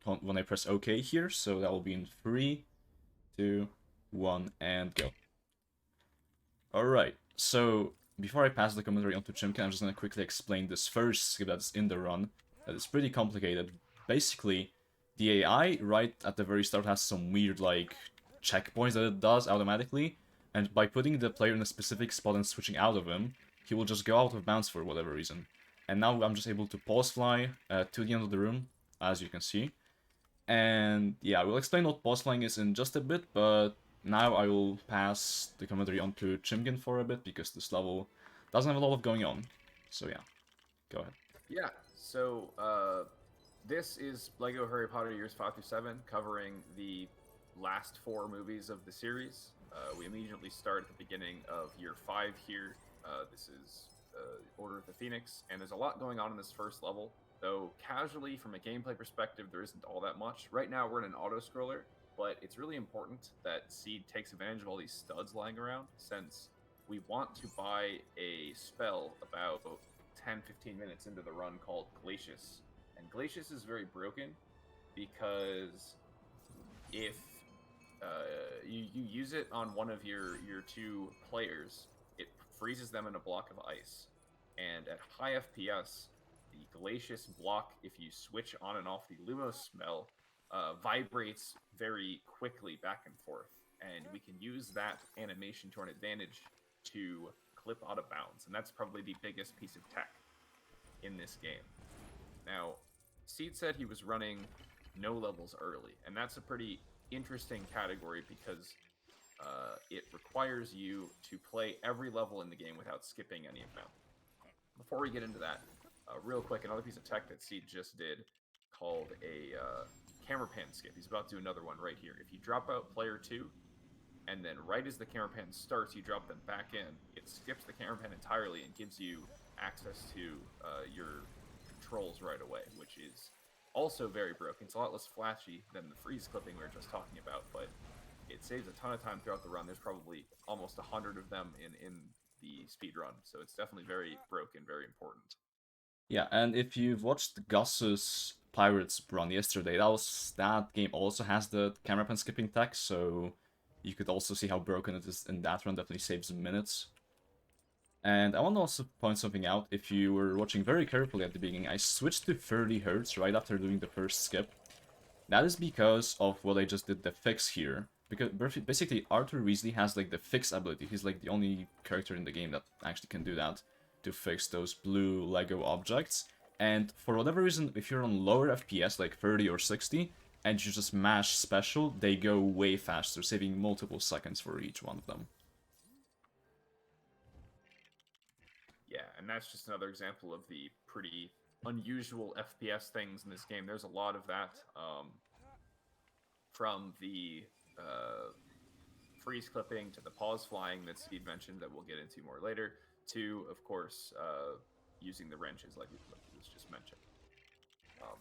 when I press OK here. So that will be in 3, 2, 1, and go. Alright, so before I pass the commentary on to Chimkin, I'm just going to quickly explain this first skip that's in the run. That is pretty complicated. Basically, the AI right at the very start has some weird, like, checkpoints that it does automatically, and by putting the player in a specific spot and switching out of him, he will just go out of bounds for whatever reason. And now I'm just able to pause fly to the end of the room, as you can see. And yeah, we'll explain what pause flying is in just a bit, but now I will pass the commentary on to Chimkin for a bit, because this level doesn't have a lot of going on. So yeah, go ahead. Yeah, so this is Lego Harry Potter Years 5 through 7, covering the last 4 movies of the series. We immediately start at the beginning of year 5 here. This is Order of the Phoenix, and there's a lot going on in this first level. Though casually, from a gameplay perspective, there isn't all that much. Right now, we're in an auto-scroller, but it's really important that Seed takes advantage of all these studs lying around, since we want to buy a spell about 10-15 minutes into the run called Glacius. And Glacius is very broken because if you use it on one of your 2 players, it freezes them in a block of ice. And at high FPS, the Glacius block, if you switch on and off the Lumos spell, vibrates very quickly back and forth. And we can use that animation to our advantage to clip out of bounds. And that's probably the biggest piece of tech in this game. Now, Seed said he was running no levels early, and that's a pretty interesting category because it requires you to play every level in the game without skipping any of them. Before we get into that, real quick, another piece of tech that Seed just did called a camera pan skip. He's about to do another one right here. If you drop out player 2, and then right as the camera pan starts, you drop them back in, it skips the camera pan entirely and gives you access to your controls right away, which is also very broken. It's a lot less flashy than the freeze clipping we were just talking about, but it saves a ton of time throughout the run. There's probably almost 100 of them in the speed run, so it's definitely very broken, very important. Yeah, and if you've watched Gus's Pirates run yesterday, that game also has the camera pen skipping tech, so you could also see how broken it is in that run. Definitely saves minutes. And I want to also point something out. If you were watching very carefully at the beginning, I switched to 30 Hz right after doing the first skip. That is because of what I just did, the fix here. Because basically Arthur Weasley has like the fix ability. He's like the only character in the game that actually can do that, to fix those blue Lego objects. And for whatever reason, if you're on lower FPS, like 30 or 60, and you just mash special, they go way faster, saving multiple seconds for each one of them. Yeah, and that's just another example of the pretty unusual FPS things in this game. There's a lot of that, from the freeze clipping to the pause flying that Steve mentioned that we'll get into more later, to, of course, using the wrenches like was just mentioned.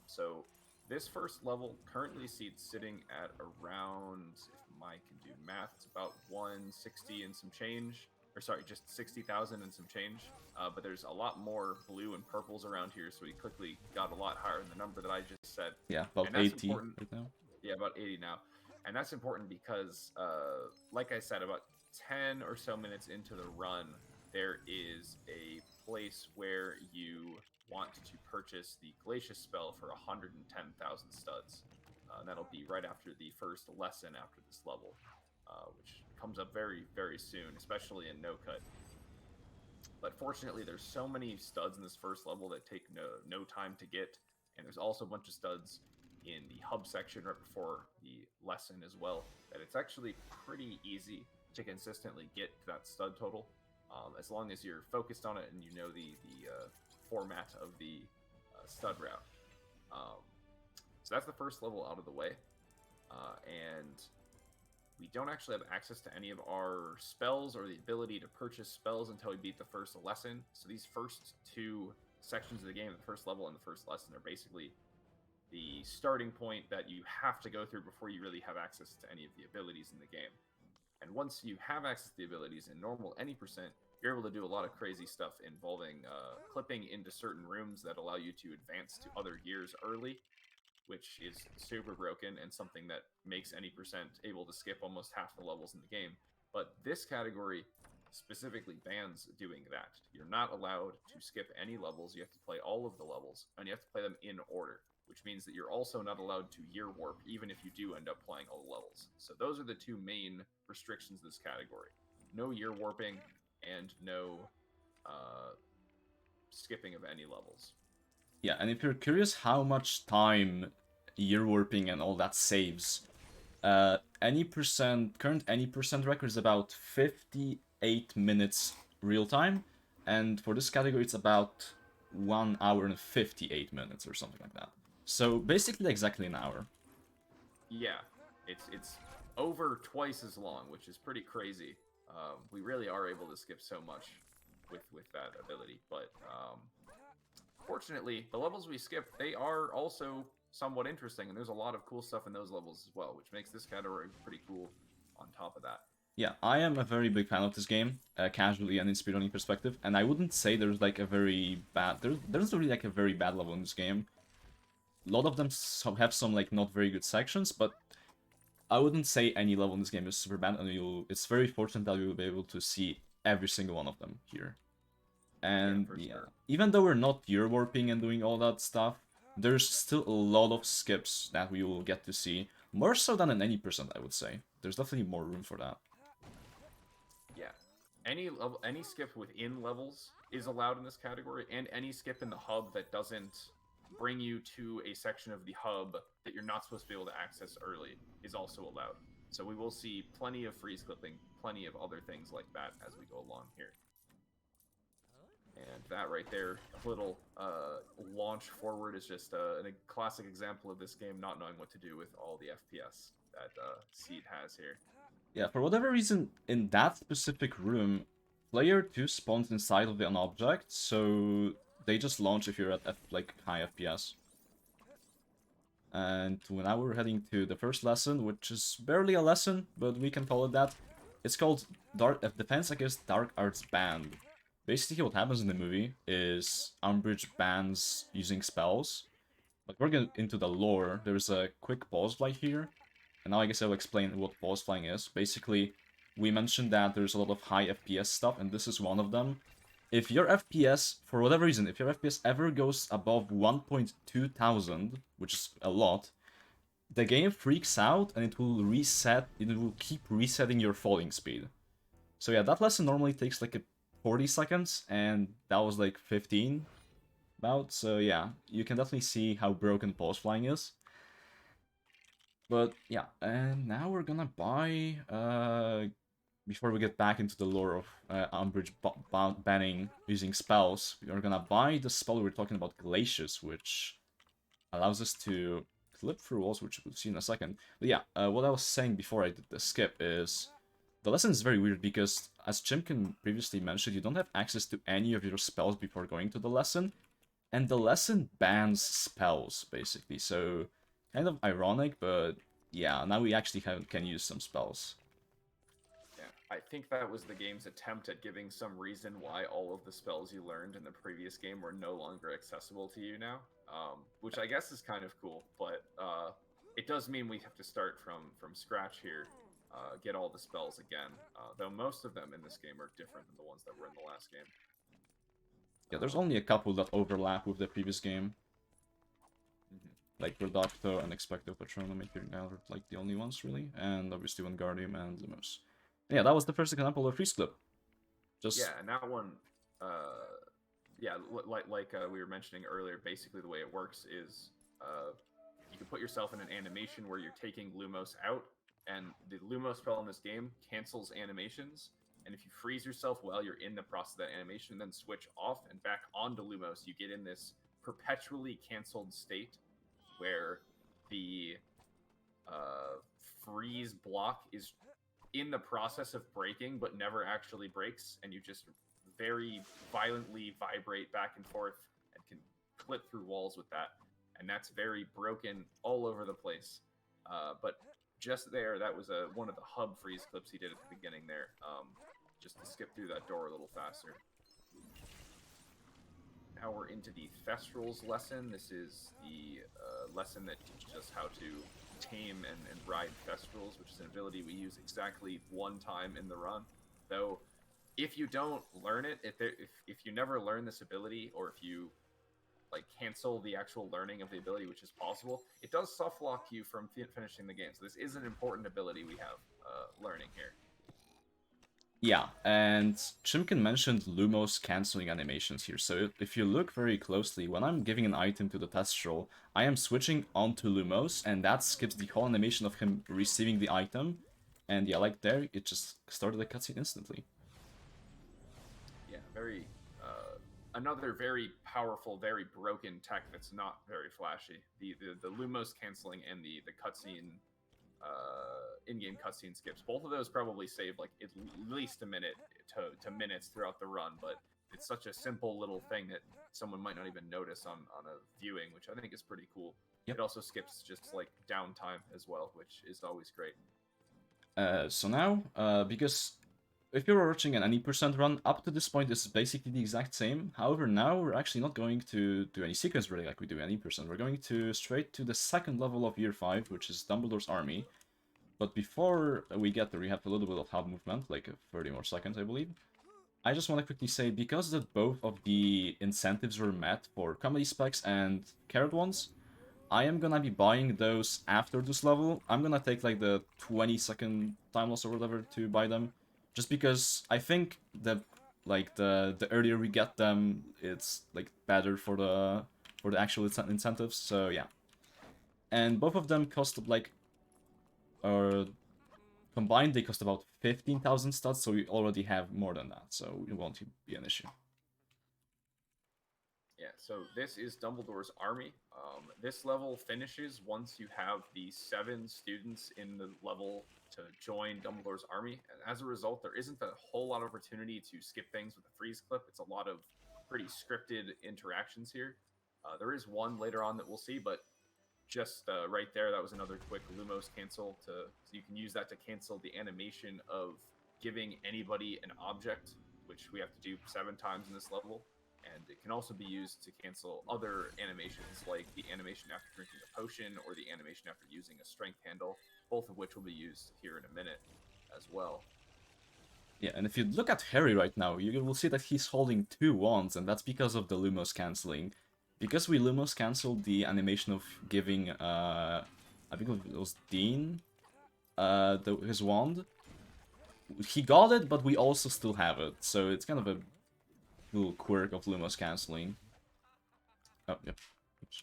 So this first level currently seats sitting at around, if Mike can do math, it's about 160 and some change. Or sorry, just 60,000 and some change. But there's a lot more blue and purples around here, so we quickly got a lot higher than the number that I just said. Yeah, about And that's 80 important. right now. Yeah, about 80 now. And that's important because, like I said, about 10 or so minutes into the run, there is a place where you want to purchase the Glacius spell for 110,000 studs. And that'll be right after the first lesson after this level, which comes up very, very soon, especially in No Cut. But fortunately, there's so many studs in this first level that take no time to get, and there's also a bunch of studs in the hub section right before the lesson as well, that it's actually pretty easy to consistently get to that stud total, as long as you're focused on it and you know the format of the stud route. So that's the first level out of the way, and we don't actually have access to any of our spells or the ability to purchase spells until we beat the first lesson. So these first 2 sections of the game, the first level and the first lesson, are basically the starting point that you have to go through before you really have access to any of the abilities in the game. And once you have access to the abilities in normal any percent, you're able to do a lot of crazy stuff involving clipping into certain rooms that allow you to advance to other gears early, which is super broken and something that makes any percent able to skip almost half the levels in the game. But this category specifically bans doing that. You're not allowed to skip any levels. You have to play all of the levels, and you have to play them in order, which means that you're also not allowed to year warp, even if you do end up playing all the levels. So those are the two main restrictions of this category. No year warping, and no skipping of any levels. Yeah, and if you're curious how much time year warping and all that saves, current any percent record is about 58 minutes real time, and for this category it's about 1 hour and 58 minutes or something like that. So basically exactly an hour. Yeah, it's over twice as long, which is pretty crazy. We really are able to skip so much with that ability, but fortunately, the levels we skip, they are also somewhat interesting, and there's a lot of cool stuff in those levels as well, which makes this category pretty cool on top of that. Yeah, I am a very big fan of this game, casually and in speedrunning perspective, and I wouldn't say there's like a very bad... There's really like a very bad level in this game. A lot of them have some like not very good sections, but I wouldn't say any level in this game is super bad, and it's very fortunate that you'll be able to see every single one of them here. And yeah, Sure. even though we're not year warping and doing all that stuff, there's still a lot of skips that we will get to see. More so than in any percent, I would say. There's definitely more room for that. Yeah. Any skip within levels is allowed in this category, and any skip in the hub that doesn't bring you to a section of the hub that you're not supposed to be able to access early is also allowed. So we will see plenty of freeze clipping, plenty of other things like that as we go along here. And that right there, a little launch forward, is just a classic example of this game not knowing what to do with all the FPS that Seed has here. Yeah, for whatever reason, in that specific room, player 2 spawns inside of an object, so they just launch if you're at like high FPS. And now we're heading to the first lesson, which is barely a lesson, but we can call it that. It's called Defense Against Dark Arts Banned. Basically what happens in the movie is Umbridge bans using spells. But we're getting into the lore. There's a quick pause fly here. And now I guess I'll explain what pause flying is. Basically, we mentioned that there's a lot of high FPS stuff, and this is one of them. If your FPS, for whatever reason, if your FPS ever goes above 1.2 thousand, which is a lot, the game freaks out and it will reset, it will keep resetting your falling speed. So yeah, that lesson normally takes like 40 seconds, and that was like 15 about, so yeah, you can definitely see how broken pause flying is. But yeah, and now we're gonna buy, before we get back into the lore of Umbridge banning using spells, we're gonna buy the spell we were talking about, Glacius, which allows us to clip through walls, which we'll see in a second. But yeah, what I was saying before I did the skip is, the lesson is very weird because, as Chimkin previously mentioned, you don't have access to any of your spells before going to the lesson, and the lesson bans spells, basically, so kind of ironic, but yeah, now we actually can use some spells. Yeah, I think that was the game's attempt at giving some reason why all of the spells you learned in the previous game were no longer accessible to you now, which I guess is kind of cool, but it does mean we have to start from scratch here, get all the spells again, though most of them in this game are different than the ones that were in the last game. Yeah, there's only a couple that overlap with the previous game. Like Reducto and Expecto Patronum, I think are like the only ones really, and obviously Wingardium and Lumos. Yeah, that was the first example of freeze clip. Just yeah, and that one, yeah, like we were mentioning earlier, basically the way it works is you can put yourself in an animation where you're taking Lumos out, and the Lumos spell in this game cancels animations. And if you freeze yourself while you're in the process of that animation, and then switch off and back onto Lumos, you get in this perpetually canceled state where the freeze block is in the process of breaking, but never actually breaks, and you just very violently vibrate back and forth and can clip through walls with that. And that's very broken all over the place. But just there, that was one of the hub freeze clips he did at the beginning there, just to skip through that door a little faster. Now we're into the Thestrals lesson. This is the lesson that teaches us how to tame and ride Thestrals, which is an ability we use exactly one time in the run. Though, if you don't learn it, if you never learn this ability, or if you like cancel the actual learning of the ability, which is possible, it does soft lock you from finishing the game. So this is an important ability we have learning here. Yeah, and Chimkin mentioned Lumos canceling animations here, so if you look very closely, when I'm giving an item to the Thestral, I am switching onto Lumos, and that skips the whole animation of him receiving the item, and yeah, like there, it just started the cutscene instantly. Yeah, very, another very powerful, very broken tech that's not very flashy. The Lumos canceling and the cutscene, in-game cutscene skips. Both of those probably save like at least a minute to minutes throughout the run, but it's such a simple little thing that someone might not even notice on a viewing, which I think is pretty cool. Yep. It also skips just like downtime as well, which is always great. So now, because if you're watching an any percent run, up to this point is basically the exact same. However, now we're actually not going to do any sequence really like we do any percent. We're going to straight to the second level of Year 5, which is Dumbledore's Army. But before we get there, we have a little bit of hub movement, like 30 more seconds, I believe. I just want to quickly say, because that both of the incentives were met for comedy specs and carrot ones, I am gonna be buying those after this level. I'm gonna take like the 20-second time loss or whatever to buy them, just because I think that like the earlier we get them, it's like better for the actual incentives. So yeah, and both of them cost like combined they cost about 15,000 stats, so we already have more than that, so it won't be an issue. Yeah, so this is Dumbledore's Army. This level finishes once you have the 7 students in the level to join Dumbledore's Army. And as a result, there isn't a whole lot of opportunity to skip things with a freeze clip. It's a lot of pretty scripted interactions here. There is one later on that we'll see, but just right there, that was another quick Lumos cancel. So you can use that to cancel the animation of giving anybody an object, which we have to do 7 times in this level. And it can also be used to cancel other animations, like the animation after drinking a potion or the animation after using a strength handle, both of which will be used here in a minute as well. Yeah, and if you look at Harry right now, you will see that he's holding 2 wands, and that's because of the Lumos canceling. Because we Lumos canceled the animation of giving, I think it was Dean, his wand, he got it, but we also still have it, so it's kind of a little quirk of Lumos canceling. Oh, yep. Oops.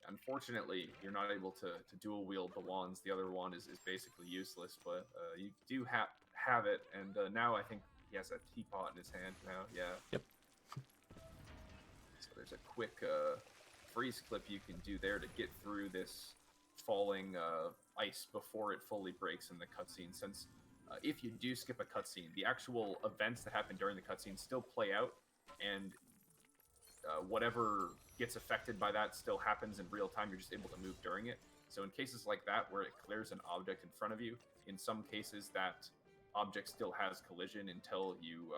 Unfortunately, you're not able to dual wield the wands. The other wand is basically useless, but you do have it, and now I think he has a teapot in his hand now. Yeah. Yep. So there's a quick freeze clip you can do there to get through this falling ice before it fully breaks in the cutscene, since if you do skip a cutscene, the actual events that happen during the cutscene still play out, and whatever gets affected by that still happens in real time. You're just able to move during it. So in cases like that, where it clears an object in front of you, in some cases that object still has collision until you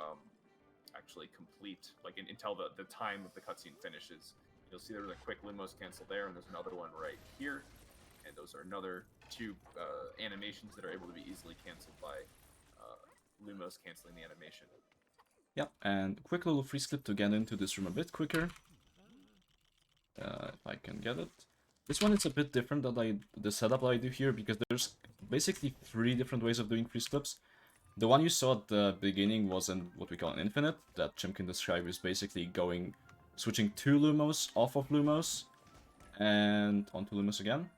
actually complete, like until the time of the cutscene finishes. You'll see there's a quick Lumos cancel there, and there's another one right here. And those are another 2 animations that are able to be easily canceled by Lumos canceling the animation. Yep, and a quick little freeze clip to get into this room a bit quicker. If I can get it. This one is a bit different than the setup that I do here, because there's basically 3 different ways of doing freeze clips. The one you saw at the beginning was in what we call an infinite, that Chimkin described is basically switching 2 Lumos off of Lumos, and onto Lumos again.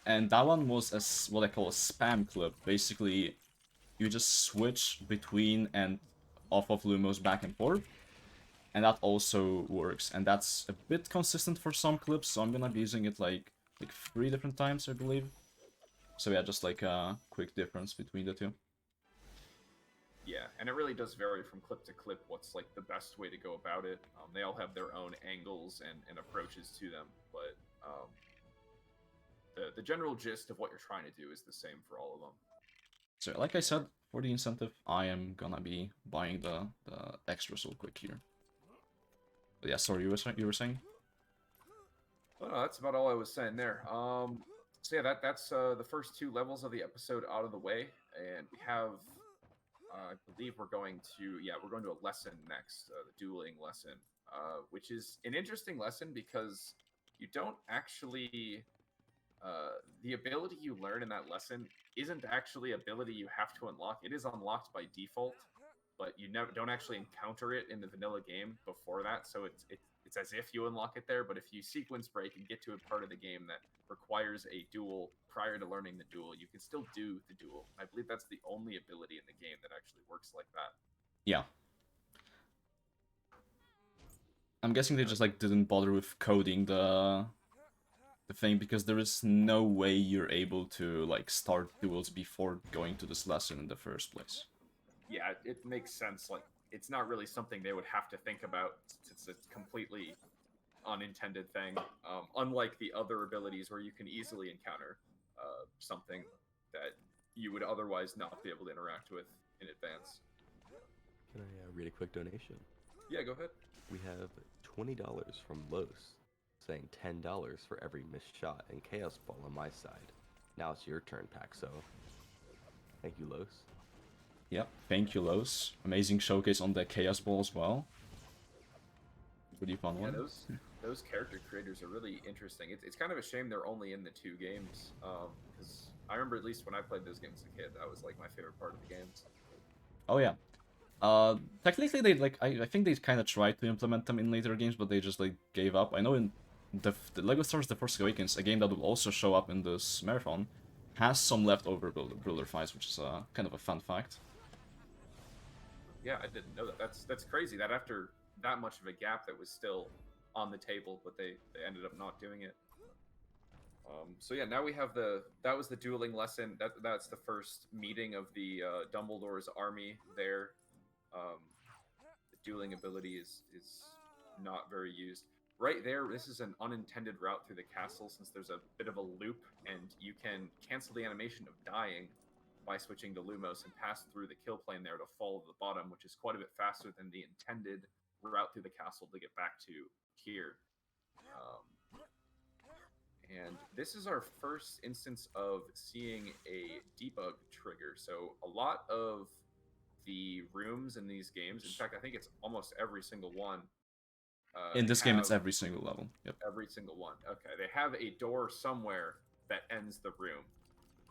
And that one was what I call a spam clip. Basically, you just switch between and off of Lumos back and forth. And that also works. And that's a bit consistent for some clips, so I'm gonna be using it like 3 different times, I believe. So yeah, just like a quick difference between the 2. Yeah, and it really does vary from clip to clip what's like the best way to go about it. They all have their own angles and approaches to them, but the general gist of what you're trying to do is the same for all of them. So like I said, for the incentive, I am gonna be buying the extras real quick here. But yeah, sorry, you were saying? Oh, no, that's about all I was saying there. So yeah, that's the first two levels of the episode out of the way, and we have, I believe we're going to a lesson next, the dueling lesson, which is an interesting lesson because you don't actually, the ability you learn in that lesson isn't actually ability you have to unlock. It is unlocked by default, but you never don't actually encounter it in the vanilla game before that. So it's as if you unlock it there. But if you sequence break and get to a part of the game that requires a duel prior to learning the duel, you can still do the duel. I believe that's the only ability in the game that actually works like that. Yeah. I'm guessing they Uh, just like didn't bother with coding the thing because there is no way you're able to like start duels before going to this lesson in the first place. yeah, it makes sense. Like it's not really something they would have to think about. It's a completely unintended thing. Unlike the other abilities where you can easily encounter something that you would otherwise not be able to interact with in advance. Can I read a quick donation? Yeah, go ahead. We have $20 from Los, saying $10 for every missed shot and Chaos Ball on my side. Now it's your turn, Paxo. Thank you, Los. Yep, thank you, Los. Amazing showcase on the Chaos Ball as well. Pretty fun Yeah, one. those character creators are really interesting. It's kind of a shame they're only in the two games, because I remember at least when I played those games as a kid, that was like my favorite part of the games. Oh yeah. Technically they like I think they kind of tried to implement them in later games, but they just like gave up. I know in the LEGO Star Wars: The Force Awakens, a game that will also show up in this marathon, has some leftover ruler fights, which is kind of a fun fact. Yeah, I didn't know that. That's crazy. That after that much of a gap, that was still on the table, but they ended up not doing it. So yeah, now we have that was the dueling lesson. That's the first meeting of the Dumbledore's army there. The dueling ability is not very used. Right there, this is an unintended route through the castle since there's a bit of a loop, and you can cancel the animation of dying by switching to Lumos and pass through the kill plane there to fall to the bottom, which is quite a bit faster than the intended route through the castle to get back to here. Um, and this is our first instance of seeing a debug trigger. So a lot of the rooms in these games, in fact, I think it's almost every single one, In this game, have it's every single level. Yep. every single one. Okay, they have a door somewhere that ends the room.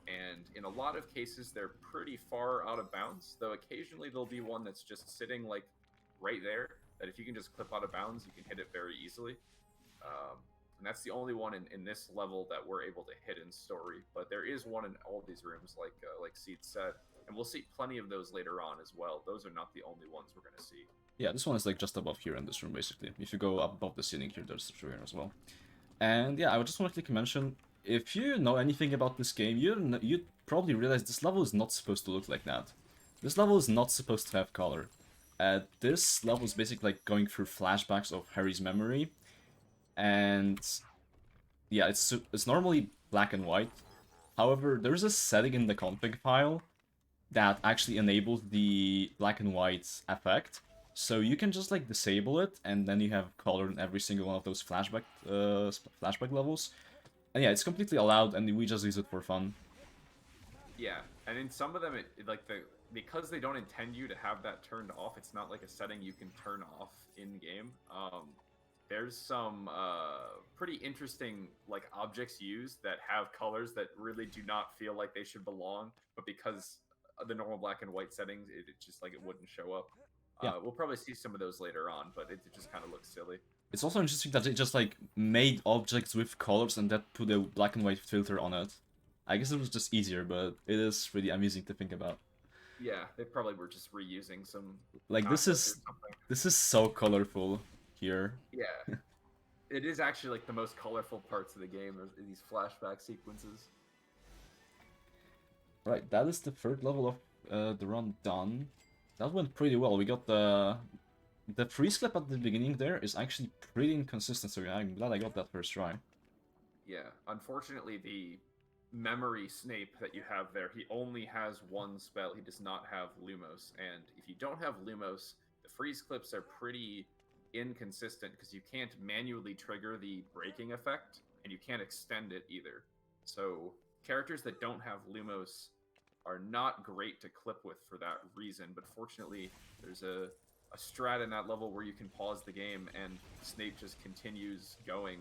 And in a lot of cases, they're pretty far out of bounds, though occasionally there'll be one that's just sitting like right there, that if you can just clip out of bounds, you can hit it very easily. And that's the only one in this level that we're able to hit in story. But there is one in all these rooms, like Seed said, and we'll see plenty of those later on as well. Those are not the only ones we're going to see. Yeah, this one is like just above here in this room, basically. If you go up above the ceiling here, there's the trigger as well. And yeah, I would just want to mention, if you know anything about this game, you'd probably realize this level is not supposed to look like that. This level is not supposed to have color. This level is basically like going through flashbacks of Harry's memory, and yeah, it's normally black and white. However, there's a setting in the config file that actually enables the black and white effect. So you can just like disable it, and then you have color in every single one of those flashback levels. And yeah, it's completely allowed, and we just use it for fun. Yeah, and in some of them, because they don't intend you to have that turned off, it's not like a setting you can turn off in game. There's some pretty interesting like objects used that have colors that really do not feel like they should belong, but because of the normal black and white settings, it just like it wouldn't show up. Yeah. We'll probably see some of those later on, but it just kind of looks silly. It's also interesting that they just like made objects with colors and that put a black and white filter on it. I guess it was just easier, but it is really amusing to think about. Yeah, they probably were just reusing some Like assets or something. this is so colorful here. Yeah, it is actually like the most colorful parts of the game are these flashback sequences. Right, that is the third level of the run done. That went pretty well. We got the freeze clip at the beginning there is actually pretty inconsistent, so I'm glad I got that first try. Yeah, unfortunately, the memory Snape that you have there, he only has one spell. He does not have Lumos, and if you don't have Lumos, the freeze clips are pretty inconsistent because you can't manually trigger the braking effect, and you can't extend it either. So characters that don't have Lumos are not great to clip with for that reason. But fortunately, there's a strat in that level where you can pause the game and Snape just continues going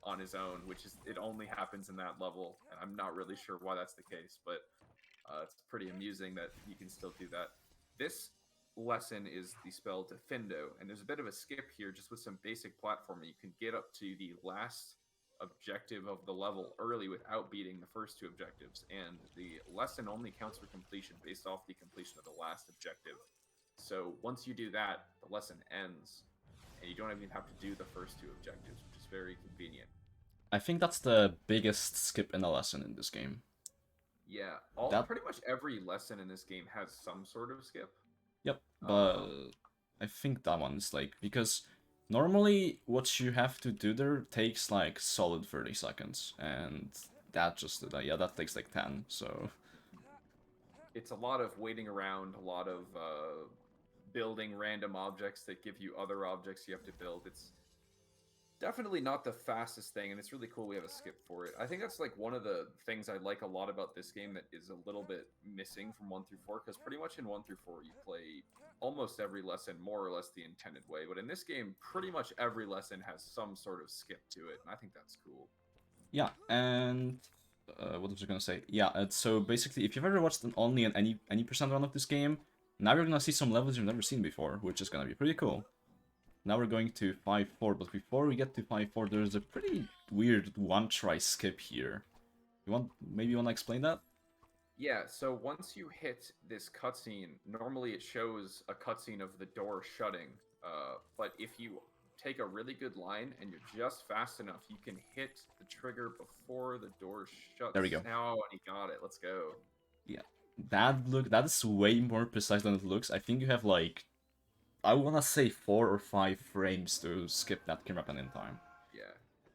on his own, which is it only happens in that level, and I'm not really sure why that's the case, but it's pretty amusing that you can still do that. This lesson is the spell Defindo, and there's a bit of a skip here just with some basic platforming. You can get up to the last objective of the level early without beating the first two objectives, and the lesson only counts for completion based off the completion of the last objective. So once you do that, the lesson ends, and you don't even have to do the first two objectives, which is very convenient. I think that's the biggest skip in a lesson in this game. Yeah, pretty much every lesson in this game has some sort of skip. Yep, but I think that one's like, because normally what you have to do there takes like solid 30 seconds, and that just, yeah, that takes like 10, so... It's a lot of waiting around, a lot of building random objects that give you other objects you have to build. It's definitely not the fastest thing, and it's really cool we have a skip for it. I think that's like one of the things I like a lot about this game that is a little bit missing from 1 through 4, because pretty much in 1 through 4 you play almost every lesson more or less the intended way, but in this game pretty much every lesson has some sort of skip to it, and I think that's cool. Yeah, and what was I gonna say? Yeah, so basically, if you've ever watched only an any percent run of this game, now you're gonna see some levels you've never seen before, which is gonna be pretty cool. Now we're going to 5-4, but before we get to 5-4, there's a pretty weird one-try skip here. Maybe you want to explain that? Yeah, so once you hit this cutscene, normally it shows a cutscene of the door shutting, but if you take a really good line and you're just fast enough, you can hit the trigger before the door shuts. There we go. Now, and he got it. Let's go. Yeah, that is way more precise than it looks. I think you have like, I wanna say 4 or 5 frames to skip that camera pen in time. Yeah,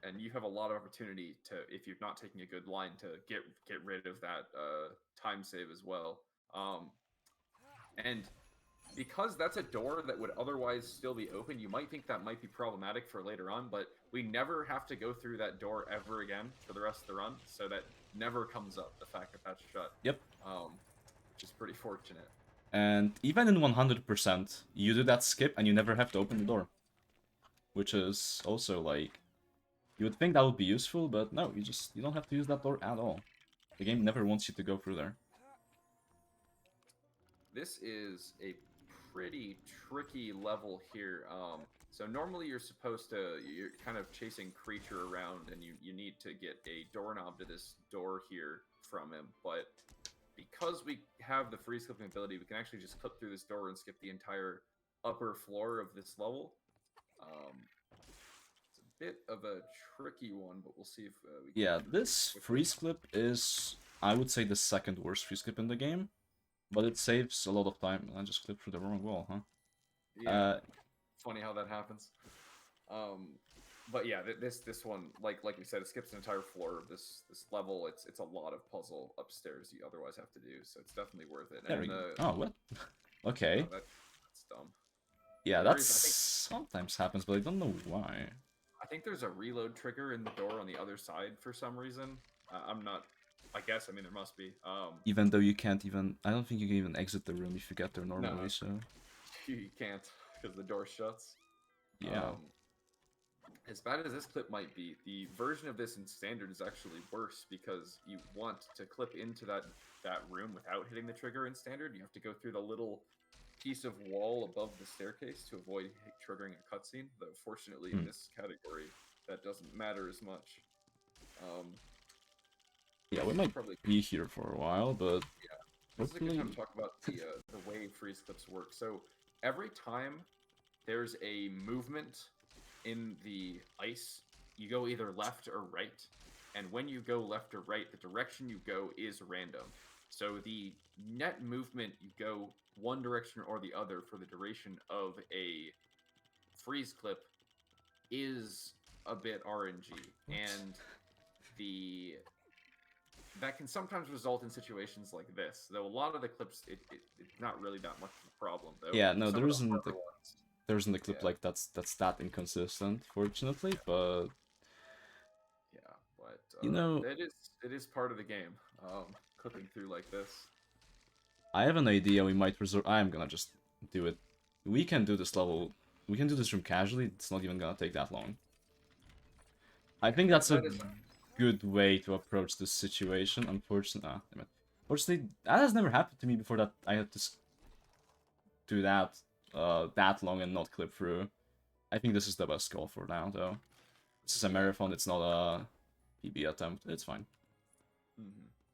and you have a lot of opportunity to, if you're not taking a good line, to get rid of that time save as well. And because that's a door that would otherwise still be open, you might think that might be problematic for later on, but we never have to go through that door ever again for the rest of the run, so that never comes up, the fact that that's shut. Yep. Which is pretty fortunate. And even in 100%, you do that skip and you never have to open the door. Which is also like, you would think that would be useful, but no, you don't have to use that door at all. The game never wants you to go through there. This is a pretty tricky level here. So normally you're kind of chasing creature around, and you need to get a doorknob to this door here from him, but because we have the freeze clipping ability, we can actually just clip through this door and skip the entire upper floor of this level. It's a bit of a tricky one, but we'll see if we can... Yeah, this freeze clip is, I would say, the second worst freeze clip in the game, but it saves a lot of time. I just clipped through the wrong wall, huh? Yeah, funny how that happens. But yeah, this one, like we said, it skips an entire floor of this level. It's a lot of puzzle upstairs you otherwise have to do, so it's definitely worth it. There we go. Oh, what? Okay. Oh, that's dumb. Yeah, that sometimes happens, but I don't know why. I think there's a reload trigger in the door on the other side for some reason. I'm not... I guess, I mean, there must be. Even though you can't even... I don't think you can even exit the room if you get there normally, no. So... You can't, because the door shuts. Yeah. As bad as this clip might be, the version of this in Standard is actually worse, because you want to clip into that room without hitting the trigger in Standard. You have to go through the little piece of wall above the staircase to avoid triggering a cutscene, though fortunately in this category, that doesn't matter as much. Yeah, we might probably be here for a while, but... Yeah, this is a good time to talk about the way freeze clips work. So, every time there's a movement in the ice, you go either left or right, and when you go left or right, the direction you go is random. So the net movement, you go one direction or the other for the duration of a freeze clip is a bit RNG, and that can sometimes result in situations like this. Though a lot of the clips, it's not really that much of a problem. Though yeah, no, there isn't. there isn't a clip Yeah. like that's that inconsistent, fortunately, but Yeah, but you know, it is part of the game. Cooking through like this. I have an idea we might resort. I am gonna just do it. We can do this level. We can do this room casually. It's not even gonna take that long. I think that's a That is good way to approach this situation. Unfortunately, that has never happened to me before. That I had to do that that long and not clip through. I think this is the best call for now, though. This is a marathon. It's not a PB attempt. It's fine.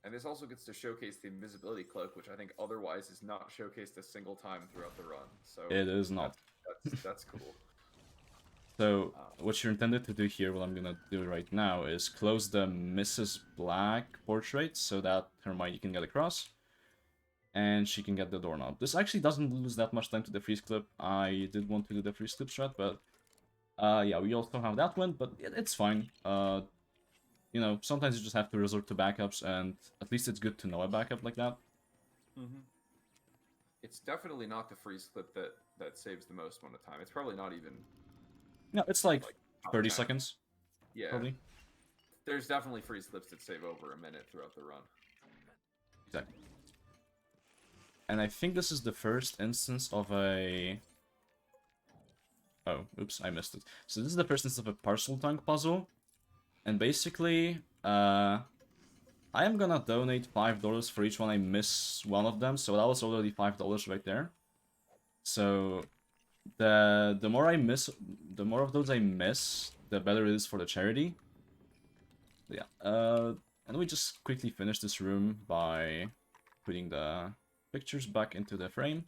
And this also gets to showcase the invisibility cloak, which I think otherwise is not showcased a single time throughout the run. So It is not. that's cool. So, what you're intended to do here, what I'm gonna do right now, is close the Mrs. Black portrait so that Hermione can get across. And she can get the doorknob. This actually doesn't lose that much time to the freeze clip. I did want to do the freeze clip strat, but yeah, we also have that one, but it's fine. You know, sometimes you just have to resort to backups, and at least it's good to know a backup like that. It's definitely not the freeze clip that saves the most amount of time. It's probably not even. No, it's like top 30 10. seconds, Yeah. probably. There's definitely freeze clips that save over a minute throughout the run. Exactly. And I think this is the first instance of a... Oh, oops, I missed it. So this is the first instance of a parcel tank puzzle. And basically, I am gonna donate $5 for each one I miss one of them. So that was already $5 right there. So the more I miss, the more of those I miss, the better it is for the charity. Yeah. And we just quickly finish this room by putting the pictures back into the frame.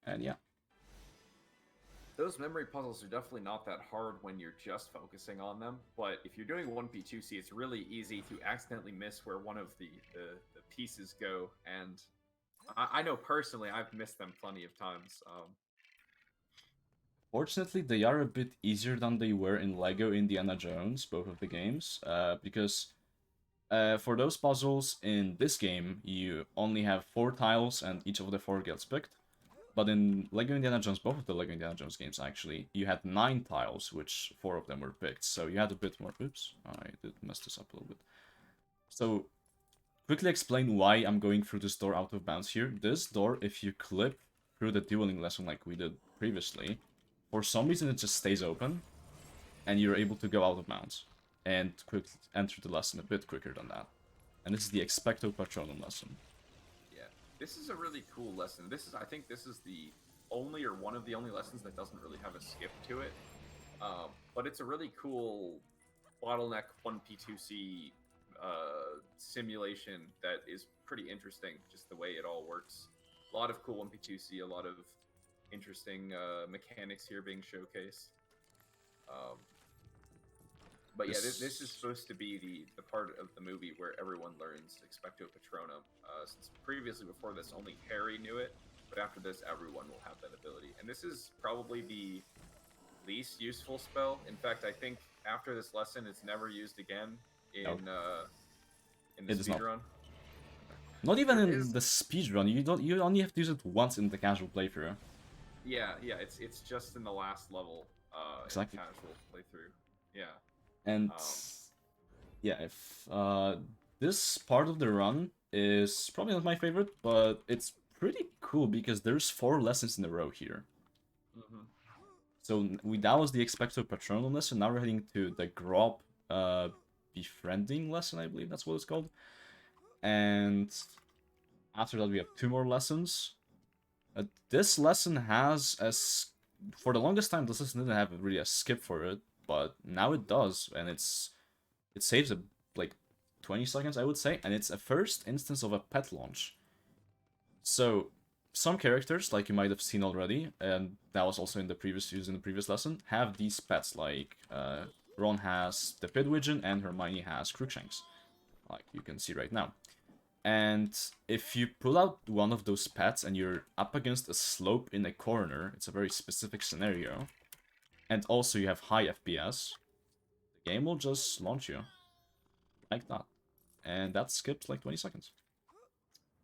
And yeah. Those memory puzzles are definitely not that hard when you're just focusing on them, but if you're doing 1P2C, it's really easy to accidentally miss where one of the pieces go, and I know personally I've missed them plenty of times. Fortunately, they are a bit easier than they were in LEGO Indiana Jones, both of the games, because for those puzzles in this game, you only have 4 tiles and each of the 4 gets picked. But in LEGO Indiana Jones, both of the LEGO Indiana Jones games actually, you had 9 tiles, which 4 of them were picked. So you had a bit more... Oops, I did mess this up a little bit. So, quickly explain why I'm going through this door out of bounds here. This door, if you clip through the dueling lesson like we did previously, for some reason it just stays open, and you're able to go out of bounds, and quickly enter the lesson a bit quicker than that. And this is the Expecto Patronum lesson. This is a really cool lesson. I think this is the only or one of the only lessons that doesn't really have a skip to it. But it's a really cool bottleneck 1P2C simulation that is pretty interesting, just the way it all works. A lot of cool 1P2C, a lot of interesting mechanics here being showcased. But yeah, this is supposed to be the part of the movie where everyone learns Expecto Patronum. Since previously, before this, only Harry knew it, but after this, everyone will have that ability. And this is probably the least useful spell. In fact, I think after this lesson, it's never used again in the speedrun. Not even in the speedrun. You only have to use it once in the casual playthrough. Yeah, it's just in the last level. Exactly. In the casual playthrough. Yeah. And yeah, if this part of the run is probably not my favorite, but it's pretty cool because there's 4 lessons in a row here. So that was the Expecto Patronum lesson. Now we're heading to the Grob befriending lesson, I believe that's what it's called. And after that, we have 2 more lessons. This lesson has for the longest time, this lesson didn't have really a skip for it, but now it does, and it saves like 20 seconds, I would say, and it's a first instance of a pet launch. So some characters, like you might have seen already, and that was also in the previous lesson, have these pets. Like Ron has the Pidwidgeon and Hermione has Crookshanks, like you can see right now. And if you pull out one of those pets and you're up against a slope in a corner, it's a very specific scenario, and also you have high FPS, the game will just launch you like that. And that skips like 20 seconds.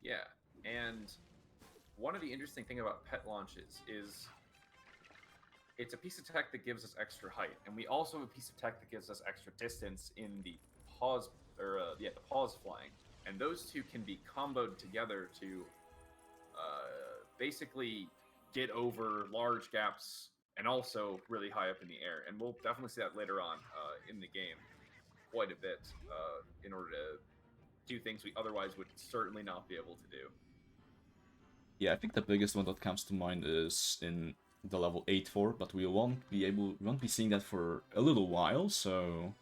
Yeah, and one of the interesting things about pet launches is it's a piece of tech that gives us extra height, and we also have a piece of tech that gives us extra distance in the pause, the pause flying, and those two can be comboed together to basically get over large gaps and also really high up in the air. And we'll definitely see that later on in the game quite a bit in order to do things we otherwise would certainly not be able to do. Yeah, I think the biggest one that comes to mind is in the level 8-4, but we won't be seeing that for a little while, so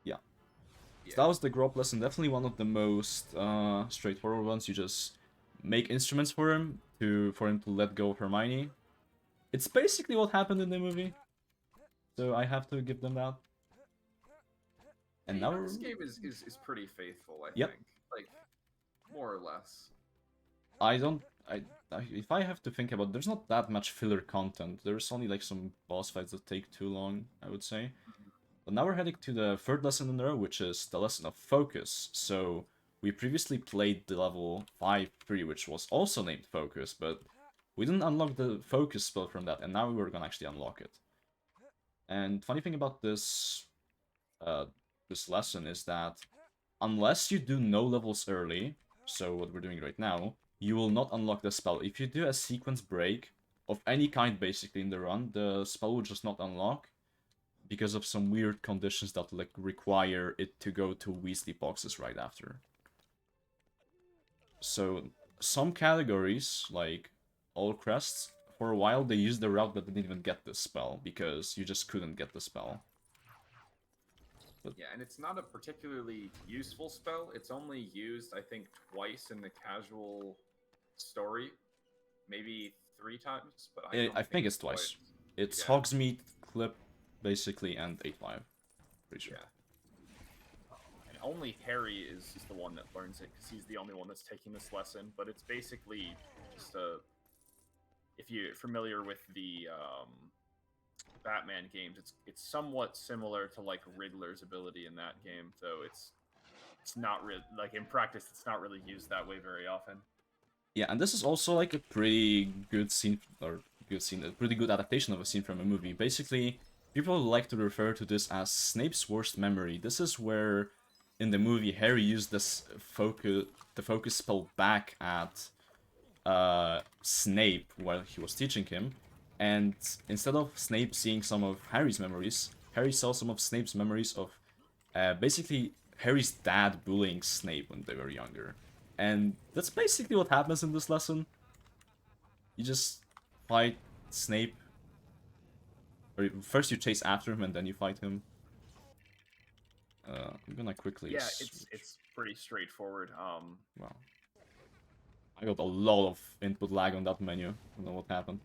yeah. So that was the Grop lesson, definitely one of the most straightforward ones. You just make instruments for him for him to let go of Hermione. It's basically what happened in the movie, so I have to give them that. And Yeah, now this game is pretty faithful, I Yep. think, like more or less. I don't. If I have to think about, there's not that much filler content. There's only like some boss fights that take too long, I would say. But now we're heading to the third lesson in a row, which is the lesson of focus. So we previously played the level 5-3, which was also named focus, but we didn't unlock the focus spell from that, and now we're gonna actually unlock it. And funny thing about this lesson is that unless you do no levels early, so what we're doing right now, you will not unlock the spell. If you do a sequence break of any kind basically in the run, the spell will just not unlock because of some weird conditions that like require it to go to Weasley boxes right after. So some categories, like all crests, for a while they used the route but didn't even get this spell because you just couldn't get the spell. Yeah, and it's not a particularly useful spell. It's only used, I think, twice in the casual story, maybe 3 times, but I think it's twice. It's Yeah. Hogsmeade, Clip, basically, and 8-5. Pretty sure. Yeah. And only Harry is the one that learns it, because he's the only one that's taking this lesson, but it's basically just a... If you're familiar with the Batman games, it's somewhat similar to like Riddler's ability in that game, though it's not really like in practice it's not really used that way very often. Yeah, and this is also like a pretty good scene, a pretty good adaptation of a scene from a movie. Basically, people like to refer to this as Snape's worst memory. This is where, in the movie, Harry used the focus spell back at Snape while he was teaching him, and instead of Snape seeing some of Harry's memories, Harry saw some of Snape's memories of basically Harry's dad bullying Snape when they were younger. And that's basically what happens in this lesson. You just fight Snape, or first you chase after him and then you fight him. I'm gonna quickly. Yeah, it's pretty straightforward. Wow. I got a lot of input lag on that menu. I don't know what happened.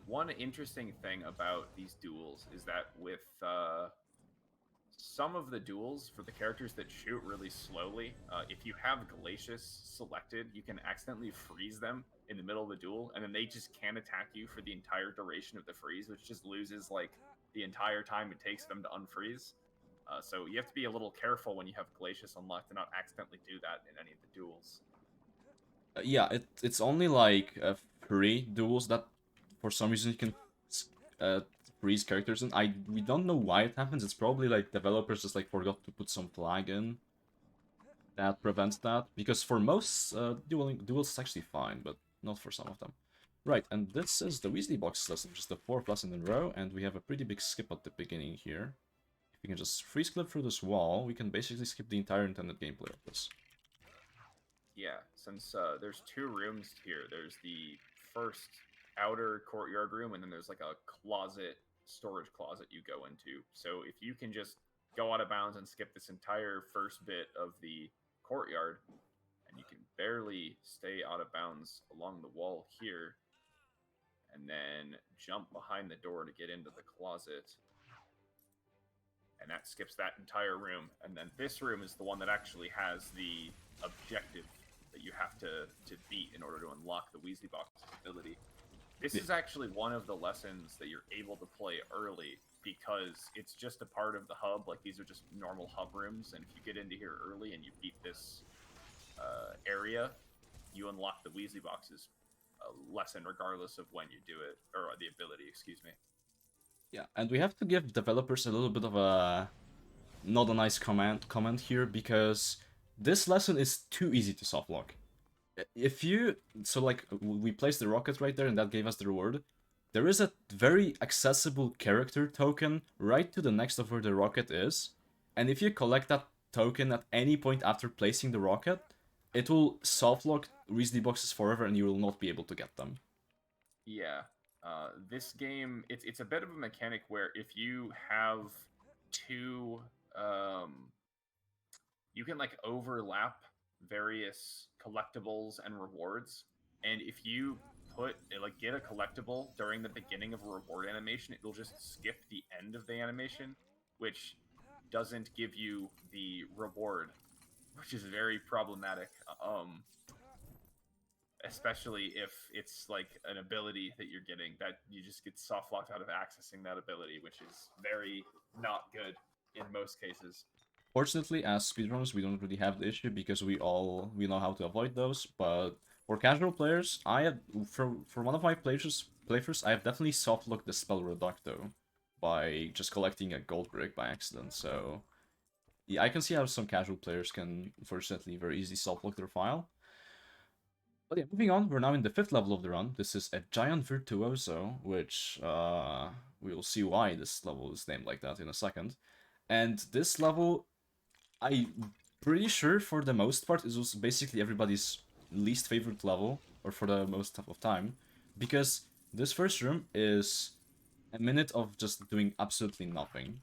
One interesting thing about these duels is that with some of the duels for the characters that shoot really slowly, if you have Glacius selected, you can accidentally freeze them in the middle of the duel, and then they just can't attack you for the entire duration of the freeze, which just loses like the entire time it takes them to unfreeze. So you have to be a little careful when you have Glacius unlocked to not accidentally do that in any of the duels. Yeah, it's only like 3 duels that for some reason you can uh, freeze characters in. We don't know why it happens. It's probably like developers just like forgot to put some flag in that prevents that. Because for most duels it's actually fine, but not for some of them. Right, and this is the Weasley box lesson, which is the 4th lesson in a row, and we have a pretty big skip at the beginning here. If we can just freeze clip through this wall, we can basically skip the entire intended gameplay of this. Yeah, since there's 2 rooms here. There's the first outer courtyard room, and then there's like a storage closet you go into. So if you can just go out of bounds and skip this entire first bit of the courtyard, and you can barely stay out of bounds along the wall here, and then jump behind the door to get into the closet, and that skips that entire room. And then this room is the one that actually has the objective that you have to beat in order to unlock the Weasley box ability. This is actually one of the lessons that you're able to play early because it's just a part of the hub. Like, these are just normal hub rooms, and if you get into here early and you beat this area, you unlock the Weasley boxes lesson regardless of when you do it, or the ability, excuse me. Yeah, and we have to give developers a little bit of a not a nice comment here, because this lesson is too easy to softlock. If you like we placed the rocket right there and that gave us the reward. There is a very accessible character token right to the next of where the rocket is, and if you collect that token at any point after placing the rocket, it will softlock Weasley boxes forever and you will not be able to get them. Yeah. This game, it's a bit of a mechanic where if you have two, you can like overlap various collectibles and rewards, and if you get a collectible during the beginning of a reward animation, it'll just skip the end of the animation, which doesn't give you the reward, which is very problematic. Especially if it's like an ability that you're getting that you just get soft locked out of accessing that ability, which is very not good in most cases. Fortunately, as speedrunners, we don't really have the issue because we know how to avoid those. But for casual players, I have for one of my playthroughs, I have definitely softlocked the spell Reducto by just collecting a gold brick by accident. So yeah, I can see how some casual players can unfortunately very easily softlock their file. But yeah, moving on, we're now in the 5th level of the run. This is a Giant Virtuoso, which we will see why this level is named like that in a second. And this level, I'm pretty sure for the most part, is also basically everybody's least favorite level, or for the most of time, because this first room is a minute of just doing absolutely nothing.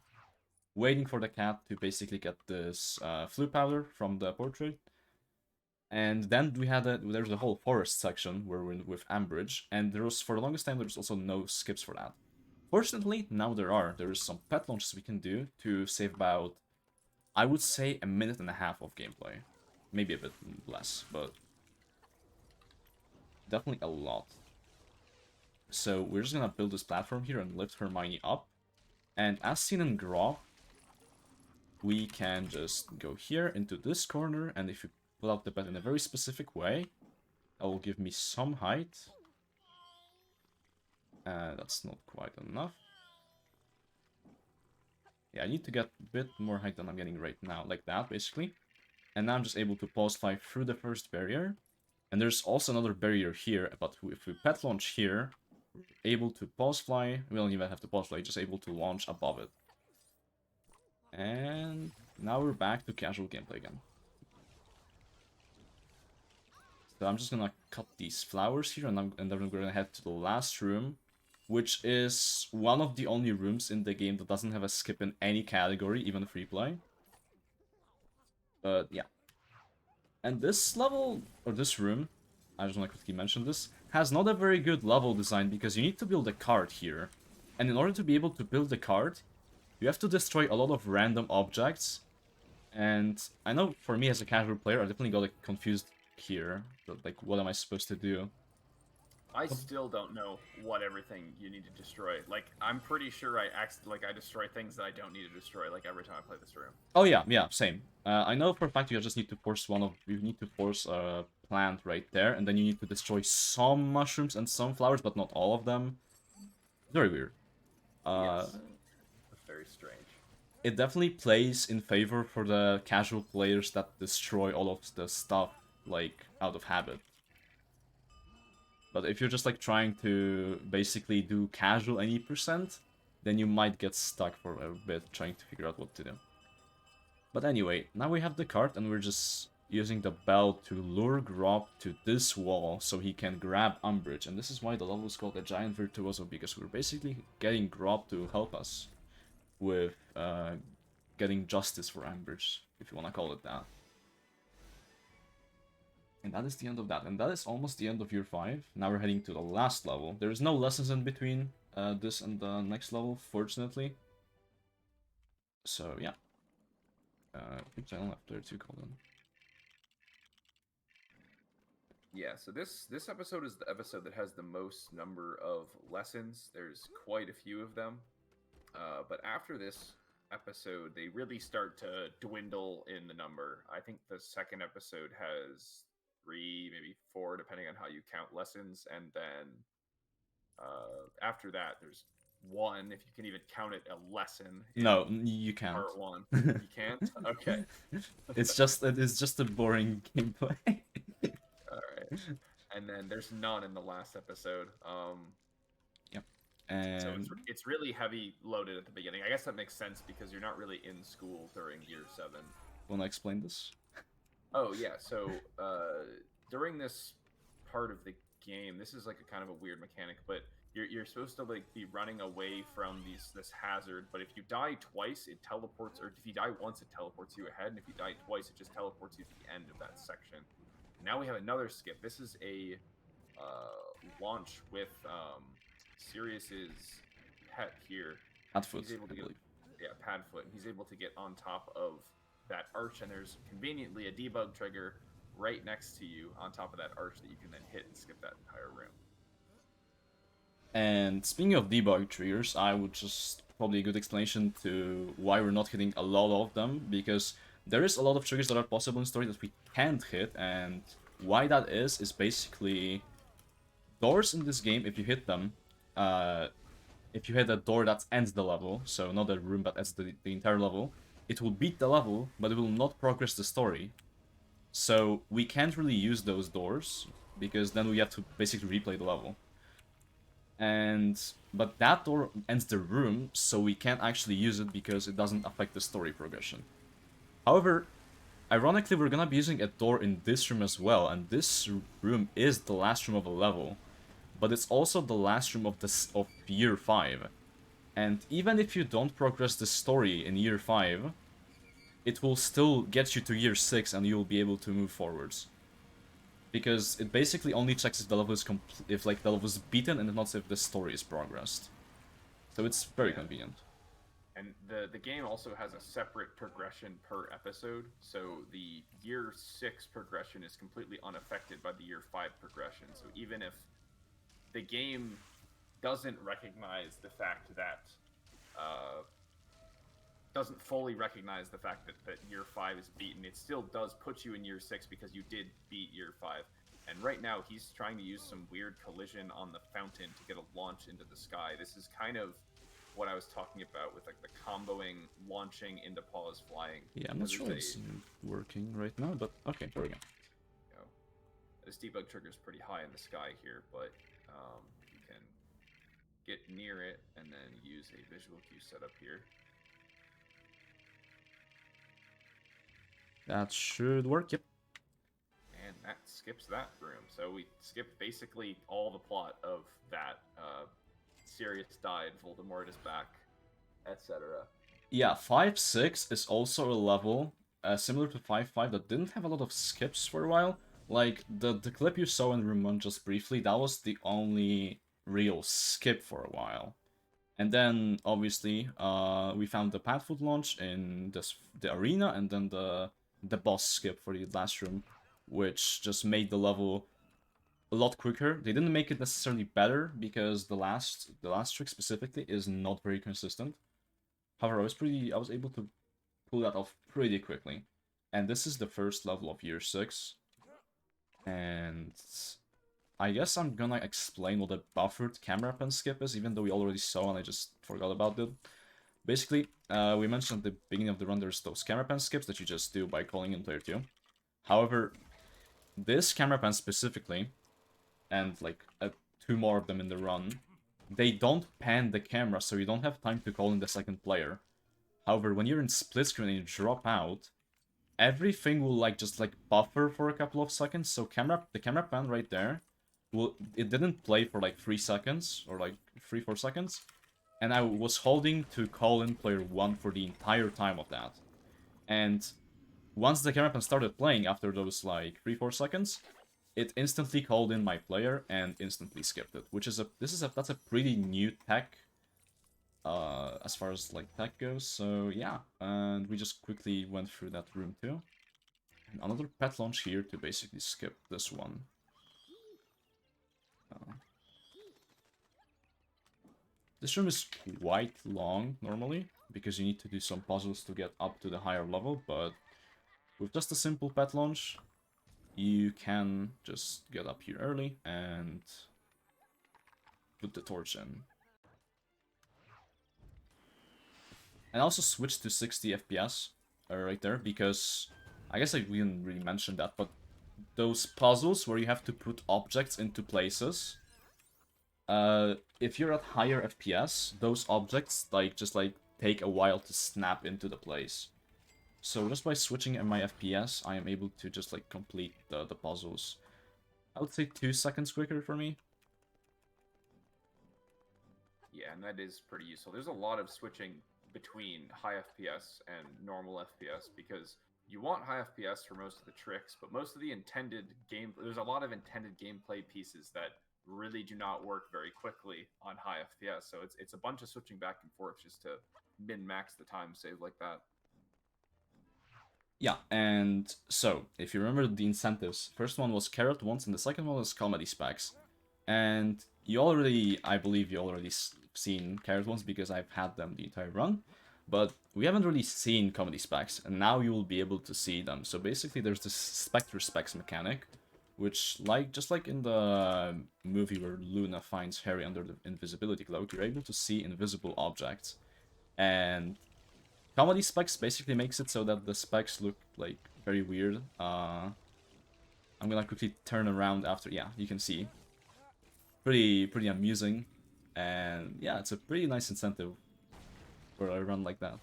Waiting for the cat to basically get this flu powder from the portrait. And then there's a whole forest section where we're with Ambridge, and for the longest time, there's also no skips for that. Fortunately, now there is some pet launches we can do to save about, I would say, a minute and a half of gameplay. Maybe a bit less, but definitely a lot. So we're just gonna build this platform here and lift Hermione up. And as seen in Grok, we can just go here into this corner, and if you pull out the bed in a very specific way, that will give me some height. That's not quite enough. Yeah, I need to get a bit more height than I'm getting right now, like that, basically. And now I'm just able to pulse fly through the first barrier. And there's also another barrier here, but if we pet launch here, we're able to pulse fly. We don't even have to pulse fly, just able to launch above it. And now we're back to casual gameplay again. So I'm just gonna cut these flowers here, and then we're gonna head to the last room, which is one of the only rooms in the game that doesn't have a skip in any category, even free play. But yeah. And this level, or this room, I just want to quickly mention this, has not a very good level design because you need to build a card here. And in order to be able to build the card, you have to destroy a lot of random objects. And I know for me as a casual player, I definitely got confused here. Like, what am I supposed to do? I still don't know what everything you need to destroy. Like, I'm pretty sure I destroy things that I don't need to destroy. Like every time I play this room. Oh yeah, same. I know for a fact you just need to force a plant right there, and then you need to destroy some mushrooms and some flowers, but not all of them. Very weird. Yes, that's very strange. It definitely plays in favor for the casual players that destroy all of the stuff, like, out of habit. But if you're just, like, trying to basically do casual any percent, then you might get stuck for a bit trying to figure out what to do. But anyway, now we have the cart, and we're just using the bell to lure Grob to this wall so he can grab Umbridge. And this is why the level is called a Giant Virtuoso, because we're basically getting Grob to help us with getting justice for Umbridge, if you want to call it that. And that is the end of that. And that is almost the end of year 5. Now we're heading to the last level. There is no lessons in between this and the next level, fortunately. So, yeah. Oops, I don't have player 2 called in. Yeah, so this episode is the episode that has the most number of lessons. There's quite a few of them. But after this episode, they really start to dwindle in the number. I think the second episode has 3, maybe 4, depending on how you count lessons, and then after that, there's 1, if you can even count it a lesson. No, you can't. Part 1. You can't? Okay. It's just a boring gameplay. All right. And then there's none in the last episode. Yep. So And it's really heavy loaded at the beginning. I guess that makes sense because you're not really in school during year 7. wanna explain this? Oh yeah, so during this part of the game, this is like a kind of a weird mechanic, but you're supposed to like be running away from this hazard, but if you die twice, it teleports, or if you die once, it teleports you ahead, and if you die twice, it just teleports you to the end of that section. Now we have another skip. This is a launch with Sirius's pet here. Padfoot, He's able to I get, believe. yeah, Padfoot, and he's able to get on top of that arch, and there's conveniently a debug trigger right next to you on top of that arch that you can then hit and skip that entire room. And speaking of debug triggers, I would just probably a good explanation to why we're not hitting a lot of them, because there is a lot of triggers that are possible in story that we can't hit, and why that is basically doors in this game, if you hit them, if you hit a door that ends the level, so not a room but ends the entire level, it will beat the level, but it will not progress the story. So we can't really use those doors, because then we have to basically replay the level. But that door ends the room, so we can't actually use it because it doesn't affect the story progression. However, ironically, we're gonna be using a door in this room as well, and this room is the last room of a level, but it's also the last room of year 5. And even if you don't progress the story in year 5, it will still get you to year 6 and you'll be able to move forwards. Because it basically only checks if the level is if like the level is beaten and not if the story is progressed. So it's very convenient. And the game also has a separate progression per episode, so the year 6 progression is completely unaffected by the year 5 progression. So even if the game doesn't recognize the fact that doesn't fully recognize the fact that year 5 is beaten, it still does put you in year 6 because you did beat year 5. And right now he's trying to use some weird collision on the fountain to get a launch into the sky. This is kind of what I was talking about with like the comboing launching into pause flying. Yeah, I'm not sure it's working right now, but okay, there we go. You know, this debug trigger is pretty high in the sky here, but you can get near it and then use a visual cue setup here. That should work, yep. And that skips that room. So we skipped basically all the plot of that. Sirius died, Voldemort is back, etc. Yeah, 5-6 is also a level similar to 5-5 that didn't have a lot of skips for a while. Like, the clip you saw in room 1 just briefly, that was the only real skip for a while. And then, obviously, we found the Padfoot launch in the arena, and then the boss skip for the last room, which just made the level a lot quicker. They didn't make it necessarily better, because the last trick specifically is not very consistent. However, I was able to pull that off pretty quickly. And this is the first level of year 6. And I guess I'm gonna explain what a buffered camera pen skip is, even though we already saw and I just forgot about it. Basically, we mentioned at the beginning of the run there's those camera pen skips that you just do by calling in player 2. However, this camera pen specifically, and like 2 more of them in the run, they don't pan the camera, so you don't have time to call in the second player. However, when you're in split screen and you drop out, everything will like just like buffer for a couple of seconds. So the camera pan right there, it didn't play for like 3 seconds or like 3-4 seconds, and I was holding to call in player 1 for the entire time of that. And once the camera pan started playing after those like 3-4 seconds, it instantly called in my player and instantly skipped it, which is that's a pretty new tech as far as like tech goes. So yeah, and we just quickly went through that room too. And another pet launch here to basically skip this one. This room is quite long normally, because you need to do some puzzles to get up to the higher level, but with just a simple pet launch, you can just get up here early and put the torch in. And also switch to 60 FPS right there, because I guess we didn't really mention that, but those puzzles where you have to put objects into places, if you're at higher FPS, those objects just take a while to snap into the place. So just by switching my FPS, I am able to just like complete the puzzles. I would say 2 seconds quicker for me. Yeah, and that is pretty useful. There's a lot of switching between high FPS and normal FPS because you want high FPS for most of the tricks, but most of the there's a lot of intended gameplay pieces that really do not work very quickly on high FPS. So it's a bunch of switching back and forth just to min-max the time saved like that. Yeah, and so, if you remember the incentives, first one was carrot ones, and the second one was comedy specs. And I believe you already seen carrot ones because I've had them the entire run. But we haven't really seen comedy specs, and now you will be able to see them. So basically there's this Spectre specs mechanic, which, just like in the movie where Luna finds Harry under the invisibility cloak, you're able to see invisible objects. And comedy specs basically makes it so that the specs look like very weird. I'm gonna quickly turn around after. Yeah, you can see. Pretty amusing, and yeah, it's a pretty nice incentive for a run like that.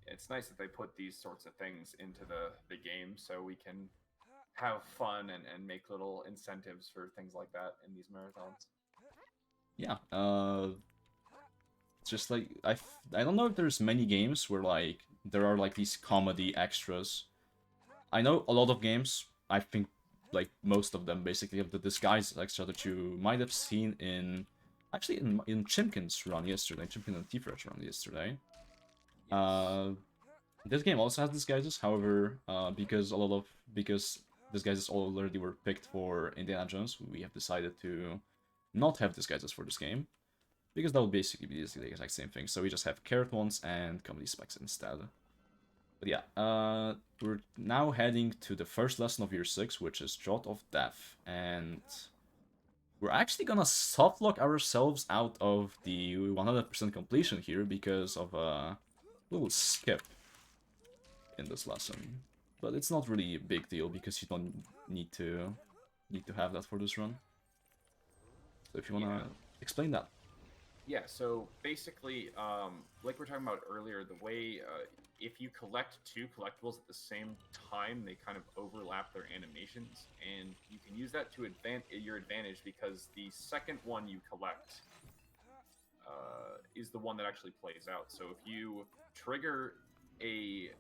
It's nice that they put these sorts of things into the game so we can have fun and make little incentives for things like that in these marathons. Yeah, just like I don't know if there's many games where like there are like these comedy extras. I know a lot of games, I think like most of them basically have the disguise extra that you might have seen actually in Chimkin's run yesterday, Chimkin and T-Fresh run yesterday. Yes. This game also has disguises, however, because disguises already were picked for Indiana Jones, we have decided to not have disguises for this game, because that would basically be the exact same thing. So we just have carrot ones and comedy specs instead. But yeah, we're now heading to the first lesson of year 6, which is Draught of Death, and we're actually gonna softlock ourselves out of the 100% completion here because of a little skip in this lesson. But it's not really a big deal because you don't need to have that for this run. So if you wanna explain that. Yeah, so basically, like we were talking about earlier, the way if you collect 2 collectibles at the same time, they kind of overlap their animations, and you can use that to your advantage because the second one you collect is the one that actually plays out. So if you trigger a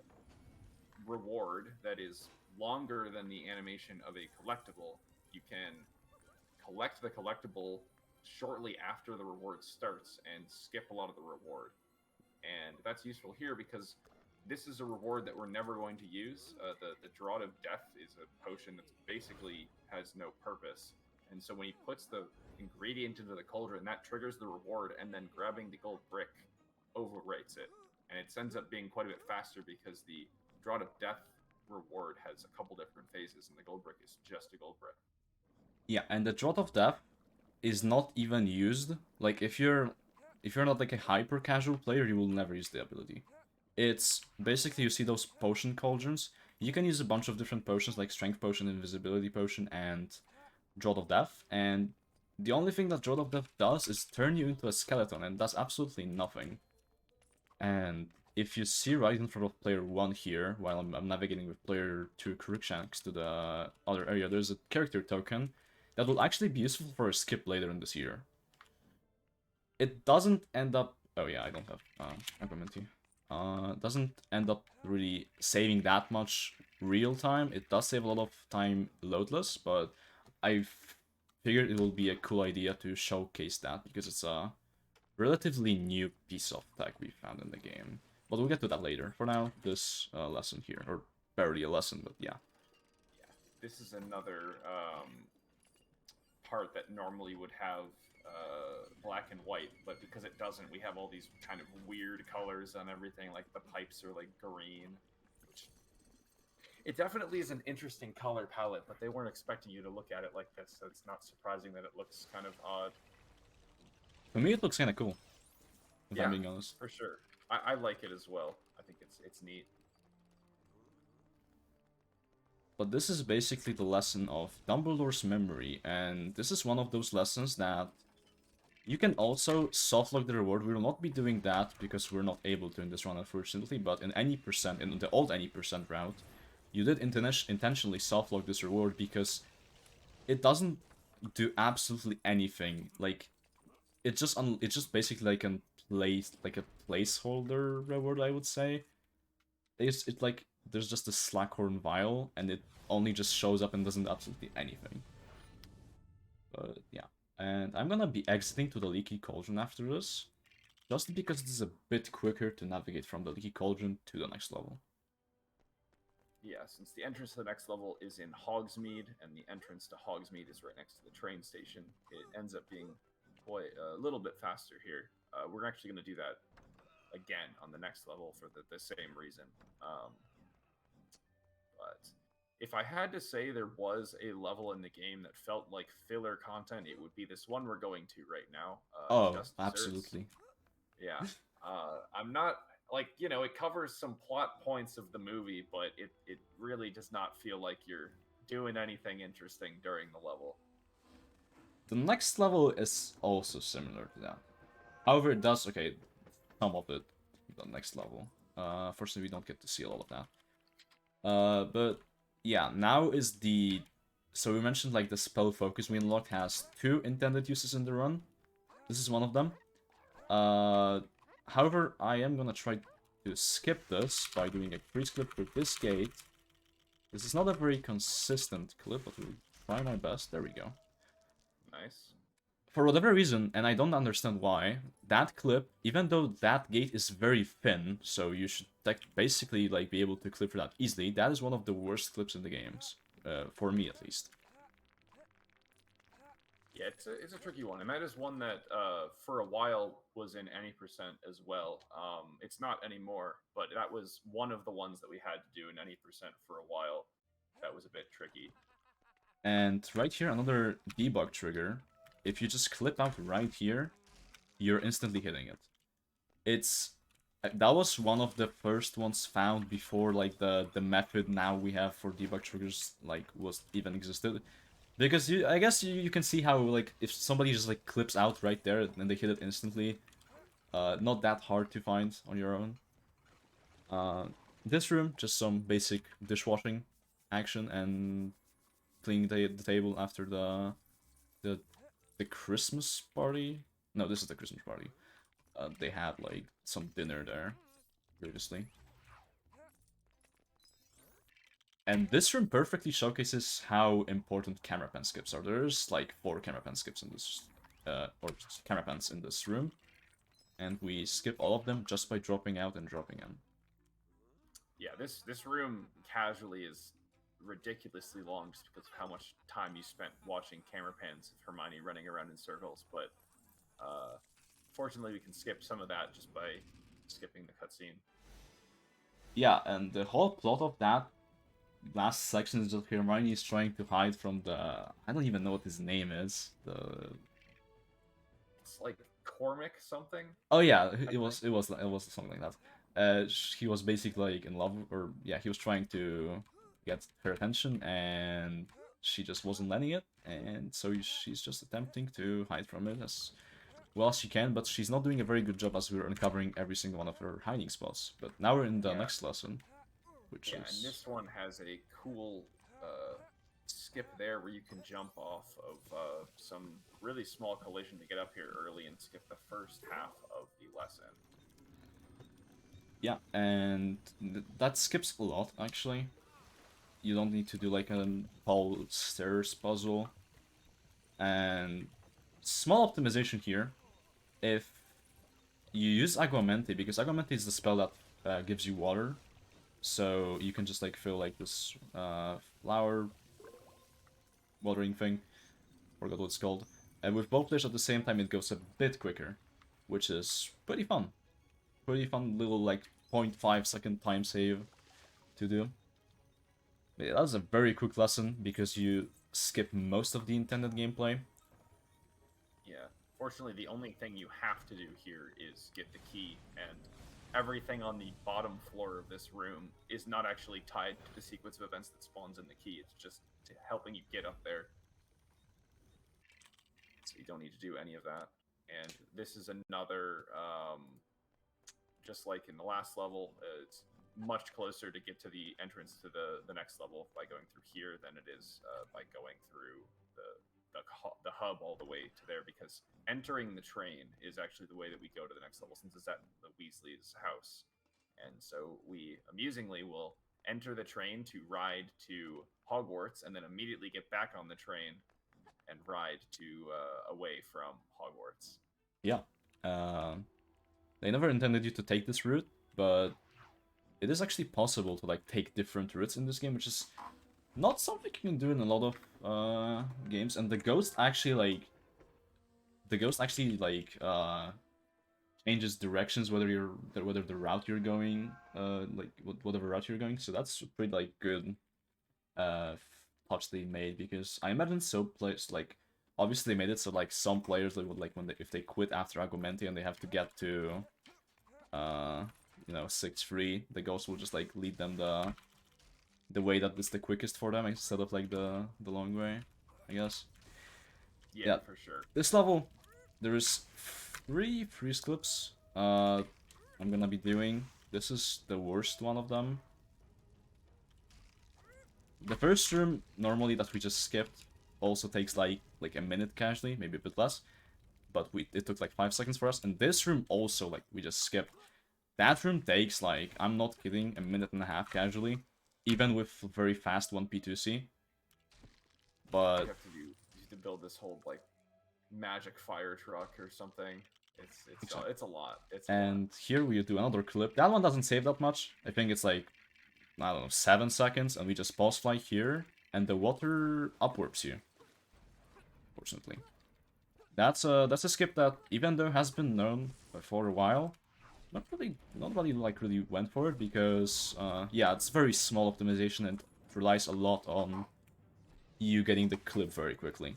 reward that is longer than the animation of a collectible, you can collect the collectible shortly after the reward starts and skip a lot of the reward. And that's useful here because this is a reward that we're never going to use. The Draught of Death is a potion that basically has no purpose. And so when he puts the ingredient into the cauldron, that triggers the reward, and then grabbing the gold brick overwrites it. And it ends up being quite a bit faster because the Draught of Death reward has a couple different phases, and the gold brick is just a gold brick. Yeah, and the Draught of Death is not even used. Like if you're not like a hyper casual player, you will never use the ability. It's basically, you see those potion cauldrons. You can use a bunch of different potions like Strength Potion, Invisibility Potion, and Draught of Death. And the only thing that Draught of Death does is turn you into a skeleton, and does absolutely nothing. And if you see right in front of player 1 here, while I'm navigating with player 2 Crookshanks to the other area, there's a character token that will actually be useful for a skip later in this year. It doesn't end up... Oh yeah, I don't have Agramenti. Doesn't end up really saving that much real time. It does save a lot of time loadless, but I figured it will be a cool idea to showcase that because it's a relatively new piece of tech we found in the game. But we'll get to that later. For now, this lesson here, or barely a lesson, but yeah. Yeah, this is another part that normally would have black and white, but because it doesn't, we have all these kind of weird colors on everything. Like the pipes are like green, which It definitely is an interesting color palette, but they weren't expecting you to look at it like this, so it's not surprising that it looks kind of odd. For me, it looks kind of cool, if I'm Yeah, being honest. for sure. I like it as well. I think it's neat. But this is basically the lesson of Dumbledore's memory, and this is one of those lessons that you can also softlock the reward. We will not be doing that because we're not able to in this run, unfortunately, but in any percent, in the old any percent route, you did intentionally softlock this reward because it doesn't do absolutely anything. Like, it's just basically like a placeholder reward, I would say. It's like there's just a Slackhorn vial, and it only just shows up and doesn't absolutely anything. But yeah, and I'm gonna be exiting to the Leaky Cauldron after this, just because it is a bit quicker to navigate from the Leaky Cauldron to the next level. Yeah, since the entrance to the next level is in Hogsmeade, and the entrance to Hogsmeade is right next to the train station, it ends up being quite a little bit faster here. We're actually going to do that again on the next level for the same reason. But if I had to say there was a level in the game that felt like filler content, it would be this one we're going to right now. Oh, Just Desserts. absolutely. Yeah. I'm not like, it covers some plot points of the movie, but it really does not feel like you're doing anything interesting during the level. The next level is also similar to that. However, it does, okay, some of it, the next level. Fortunately, we don't get to see a lot of that. But yeah, now is the... So we mentioned like the spell focus we unlocked has 2 intended uses in the run. This is one of them. However, I am gonna try to skip this by doing a freeze clip for this gate. This is not a very consistent clip, but we'll try my best. There we go. Nice. For whatever reason, and I don't understand why, that clip, even though that gate is very thin, so you should basically like be able to clip for that easily, that is one of the worst clips in the games, for me at least. Yeah, it's a tricky one, and that is one that for a while was in any percent as well. It's not anymore, but that was one of the ones that we had to do in any percent for a while. That was a bit tricky. And right here, another debug trigger. If you just clip out right here, you're instantly hitting it. That was one of the first ones found before like the method now we have for debug triggers like was even existed. Because I guess you can see how like if somebody just like clips out right there and they hit it instantly, not that hard to find on your own. This room, just some basic dishwashing action and cleaning the table after the Christmas party. No, this is the Christmas party. They had like some dinner there previously. And this room perfectly showcases how important camera pen skips are. There's like 4 camera pen skips in this, or camera pens in this room. And we skip all of them just by dropping out and dropping in. Yeah, this room casually is ridiculously long just because of how much time you spent watching camera pans of Hermione running around in circles. But fortunately, we can skip some of that just by skipping the cutscene. Yeah, and the whole plot of that last section is just Hermione is trying to hide from the... I don't even know what his name is. It's like Cormac something. Oh yeah, it was something like that. He was basically like in love, or yeah, he was trying to get her attention, and she just wasn't letting it, and so she's just attempting to hide from it as well as she can, but she's not doing a very good job as we're uncovering every single one of her hiding spots. But now we're in the next lesson, which is... and this one has a cool skip there where you can jump off of some really small collision to get up here early and skip the first half of the lesson. Yeah, and that skips a lot, actually. You don't need to do like a whole stairs puzzle. And small optimization here. If you use Aguamente, because Aguamente is the spell that gives you water, so you can just like fill like this flower watering thing. Forgot what it's called. And with both players at the same time, it goes a bit quicker, which is pretty fun. Pretty fun little like 0.5 second time save to do. Yeah, that was a very quick lesson because you skip most of the intended gameplay. Yeah. Fortunately, the only thing you have to do here is get the key, and everything on the bottom floor of this room is not actually tied to the sequence of events that spawns in the key. It's just helping you get up there. So you don't need to do any of that. And this is another, just like in the last level, it's much closer to get to the entrance to the next level by going through here than it is by going through the hub all the way to there, because entering the train is actually the way that we go to the next level, since it's at the Weasley's house. And so we amusingly will enter the train to ride to Hogwarts and then immediately get back on the train and ride to away from Hogwarts. Yeah. They never intended you to take this route, but it is actually possible to like take different routes in this game, which is not something you can do in a lot of games. And the ghost actually changes directions whether the route you're going like whatever route you're going. So that's pretty like good uh touch they made, because I imagine so players like obviously they made it so like some players they would like if they quit after Argumenti and they have to get to uh 6-3, the ghost will just like lead them the way that is the quickest for them instead of like the long way, I guess. Yeah, for sure. This level, there is three freeze clips I'm gonna be doing. This is the worst one of them. The first room, normally, that we just skipped, also takes like a minute casually, maybe a bit less. But it took like 5 seconds for us. And this room also, like, we just skipped. That room takes, like, I'm not kidding, a minute and a half casually. Even with very fast 1P2C. But you have to build this whole like magic fire truck or something. It's a lot. And here we do another clip. That one doesn't save that much. I think it's like, I don't know, 7 seconds, and we just boss fly here, and the water upwarps you. Fortunately. That's a skip that, even though has been known for a while, nobody like really went for it, because yeah, it's very small optimization and it relies a lot on you getting the clip very quickly.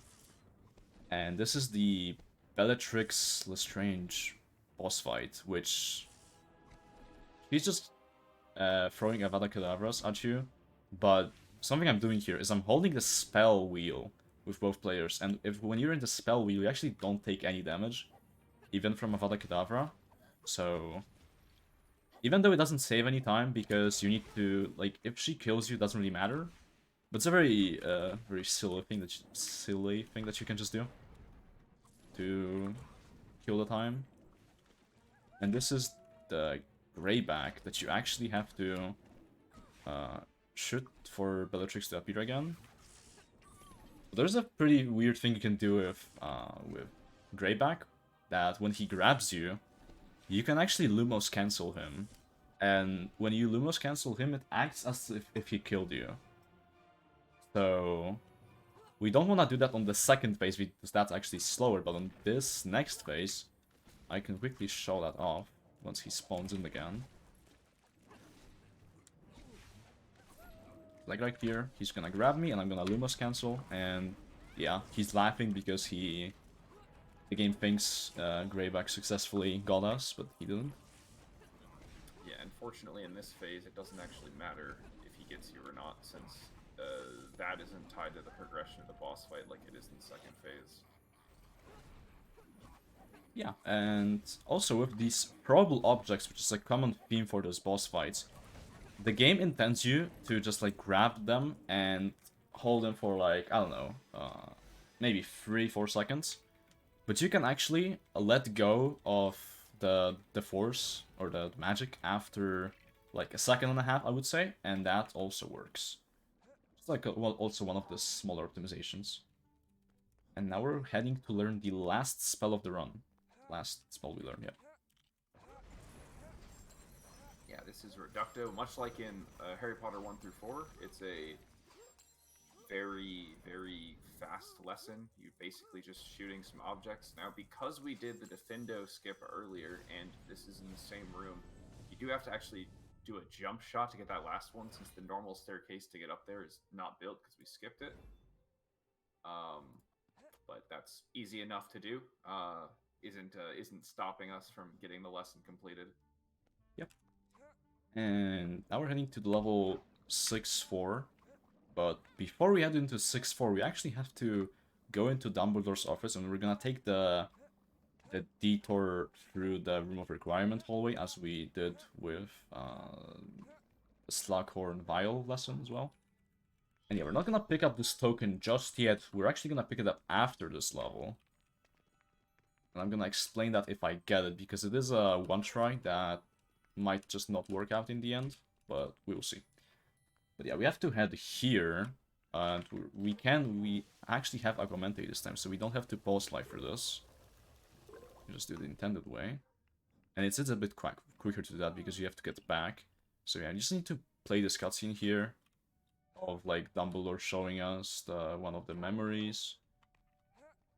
And this is the Bellatrix Lestrange boss fight, which he's just throwing Avada Kedavras at you, but something I'm doing here is I'm holding the spell wheel with both players, and when you're in the spell wheel, you actually don't take any damage, even from Avada Kedavra. So even though it doesn't save any time, because you need to, like, if she kills you, it doesn't really matter. But it's a very very silly thing that you can just do to kill the time. And this is the grayback that you actually have to shoot for Bellatrix to appear again. But there's a pretty weird thing you can do with grayback, that when he grabs you, you can actually Lumos cancel him. And when you Lumos cancel him, it acts as if he killed you. So we don't want to do that on the second phase, because that's actually slower, but on this next phase, I can quickly show that off once he spawns in again. Like right here, he's gonna grab me and I'm gonna Lumos cancel, and yeah, he's laughing because the game thinks Greyback successfully got us, but he didn't. Yeah, unfortunately in this phase it doesn't actually matter if he gets you or not, since that isn't tied to the progression of the boss fight like it is in the second phase. Yeah, and also with these probable objects, which is a common theme for those boss fights, the game intends you to just like grab them and hold them for like, I don't know, maybe 3-4 seconds. But you can actually let go of the force or the magic after like a second and a half, I would say, and that also works. It's like also one of the smaller optimizations. And now we're heading to learn the last spell of the run. Last spell we learn, yeah. Yeah, this is Reducto, much like in Harry Potter 1 through 4. It's a very, very fast lesson. You're basically just shooting some objects. Now, because we did the Defendo skip earlier, and this is in the same room, you do have to actually do a jump shot to get that last one, since the normal staircase to get up there is not built because we skipped it. But that's easy enough to do. Isn't stopping us from getting the lesson completed. Yep. And now we're heading to the level 6-4. But before we head into 6-4, we actually have to go into Dumbledore's office, and we're gonna take the detour through the Room of Requirement hallway, as we did with the Slughorn Vial lesson as well. And yeah, we're not gonna pick up this token just yet. We're actually gonna pick it up after this level. And I'm gonna explain that if I get it, because it is a one try that might just not work out in the end, but we will see. But yeah, we have to head here, and we actually have Aguamente this time, so we don't have to pause live for this. We just do the intended way. And it's a bit quicker to do that, because you have to get back. So yeah, I just need to play this cutscene here, of like Dumbledore showing us one of the memories.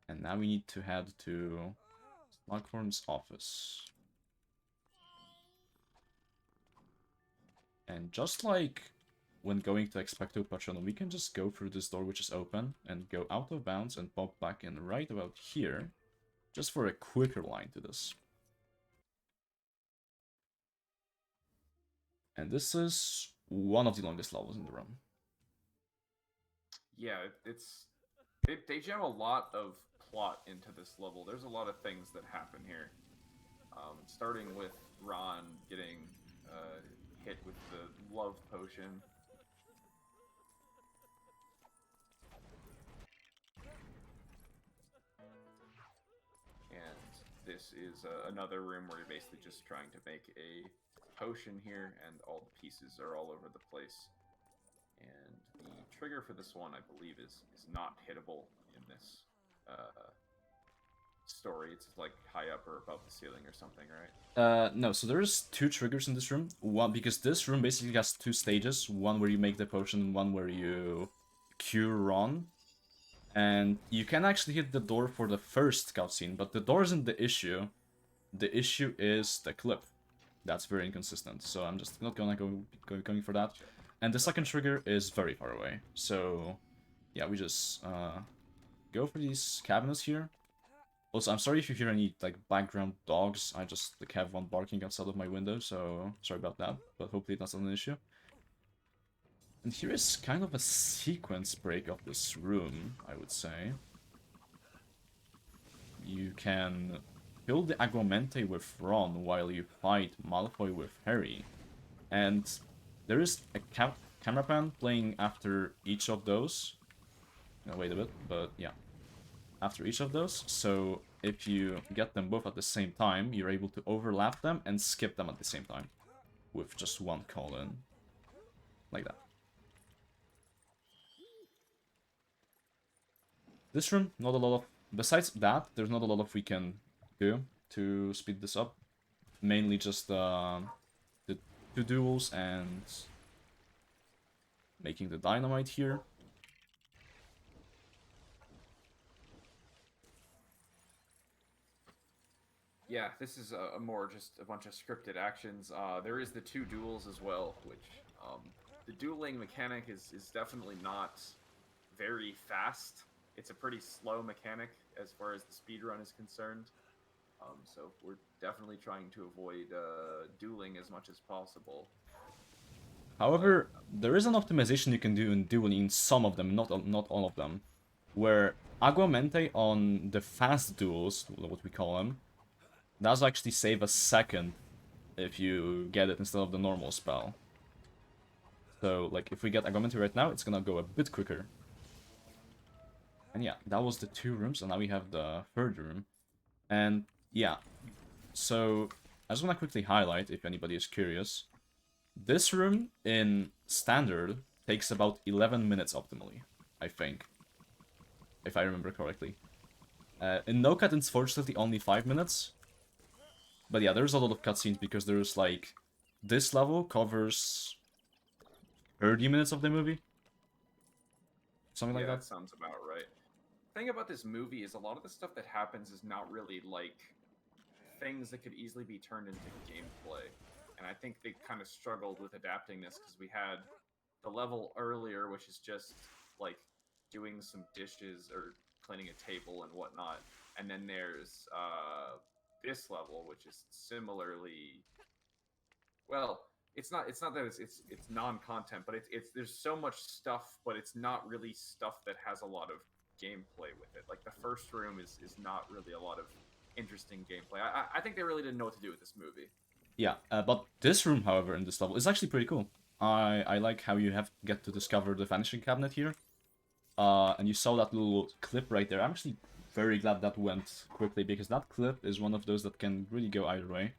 And now we need to head to Slughorn's office. And just like when going to Expecto Patronum, we can just go through this door which is open and go out of bounds and pop back in right about here, just for a quicker line to this. And this is one of the longest levels in the room. Yeah, they jam a lot of plot into this level. There's a lot of things that happen here. Starting with Ron getting hit with the love potion. And this is another room where you're basically just trying to make a potion here, and all the pieces are all over the place. And the trigger for this one, I believe, is not hittable in this story. It's like high up or above the ceiling or something, right? No, so there's two triggers in this room. One, because this room basically has two stages. One where you make the potion, one where you cure Ron. And you can actually hit the door for the first cutscene, but the door isn't the issue. The issue is the clip. That's very inconsistent, so I'm just not gonna going for that. And the second trigger is very far away. So, yeah, we just go for these cabinets here. Also, I'm sorry if you hear any like background dogs. I just like have one barking outside of my window, so sorry about that. But hopefully that's not an issue. And here is kind of a sequence break of this room, I would say. You can kill the Aguamente with Ron while you fight Malfoy with Harry. And there is a camera pan playing after each of those. No, wait a bit, but yeah. After each of those, so if you get them both at the same time, you're able to overlap them and skip them at the same time. With just one call-in. Like that. This room, not a lot of... Besides that, there's not a lot of we can do to speed this up. Mainly just the two duels and making the dynamite here. Yeah, this is a more just a bunch of scripted actions. There is the two duels as well, which the dueling mechanic is definitely not very fast. It's a pretty slow mechanic as far as the speedrun is concerned. So we're definitely trying to avoid dueling as much as possible. However, there is an optimization you can do in dueling in some of them, not all of them. Where Aguamente on the fast duels, what we call them, does actually save a second if you get it instead of the normal spell. So, like, if we get Aguamente right now, it's gonna go a bit quicker. And yeah, that was the two rooms, and now we have the third room. And yeah, so I just want to quickly highlight, if anybody is curious, this room in Standard takes about 11 minutes optimally, I think. If I remember correctly. In No Cut, it's fortunately only 5 minutes. But yeah, there's a lot of cutscenes because there's like... This level covers 30 minutes of the movie. Something like that. That sounds about right. The thing about this movie is a lot of the stuff that happens is not really like things that could easily be turned into gameplay. And and I think they kind of struggled with adapting this because we had the level earlier, which is just like doing some dishes or cleaning a table and whatnot, and then there's this level, which is similarly, well, it's not that it's non-content, but it's there's so much stuff, but it's not really stuff that has a lot of gameplay with it. Like the first room is not really a lot of interesting gameplay. I think they really didn't know what to do with this movie. Yeah, but this room, however, in this level is actually pretty cool. I like how you get to discover the vanishing cabinet here. And you saw that little clip right there. I'm actually very glad that went quickly, because that clip is one of those that can really go either way.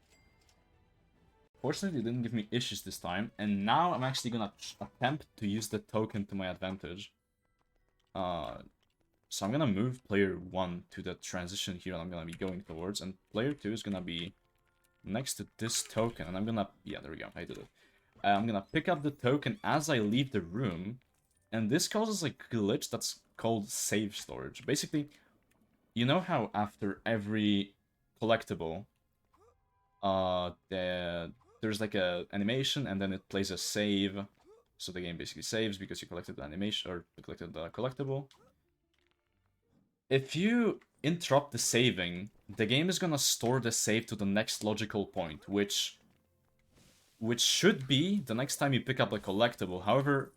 Fortunately, it didn't give me issues this time, and now I'm actually gonna attempt to use the token to my advantage. So I'm gonna move player 1 to the transition here, and I'm gonna be going towards, and player 2 is gonna be next to this token, and I'm gonna... Yeah, there we go, I did it. I'm gonna pick up the token as I leave the room, and this causes a glitch that's called save storage. Basically, you know how after every collectible, there's like a animation, and then it plays a save, so the game basically saves because you collected the animation, or collected the collectible. If you interrupt the saving, the game is gonna store the save to the next logical point, which should be the next time you pick up a collectible. However,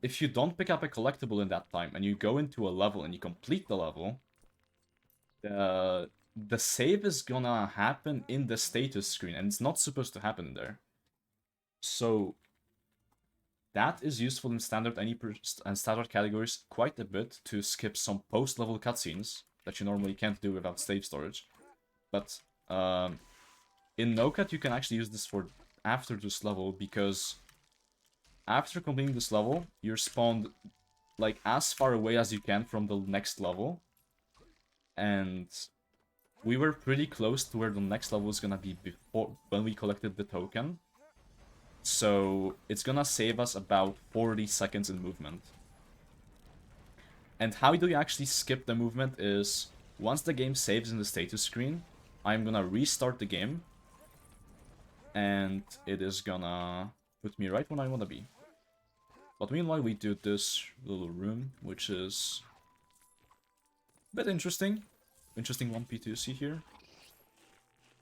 if you don't pick up a collectible in that time, and you go into a level and you complete the level, the save is gonna happen in the status screen, and it's not supposed to happen there. So that is useful in standard and standard categories quite a bit to skip some post-level cutscenes that you normally can't do without save storage. But in NoCut you can actually use this for after this level, because after completing this level, you're spawned like as far away as you can from the next level. And we were pretty close to where the next level is gonna be before when we collected the token. So it's gonna save us about 40 seconds in movement. And how do you actually skip the movement is, once the game saves in the status screen, I'm gonna restart the game. And it is gonna put me right where I wanna be. But meanwhile, we do this little room, which is a bit interesting. Interesting 1P2C here.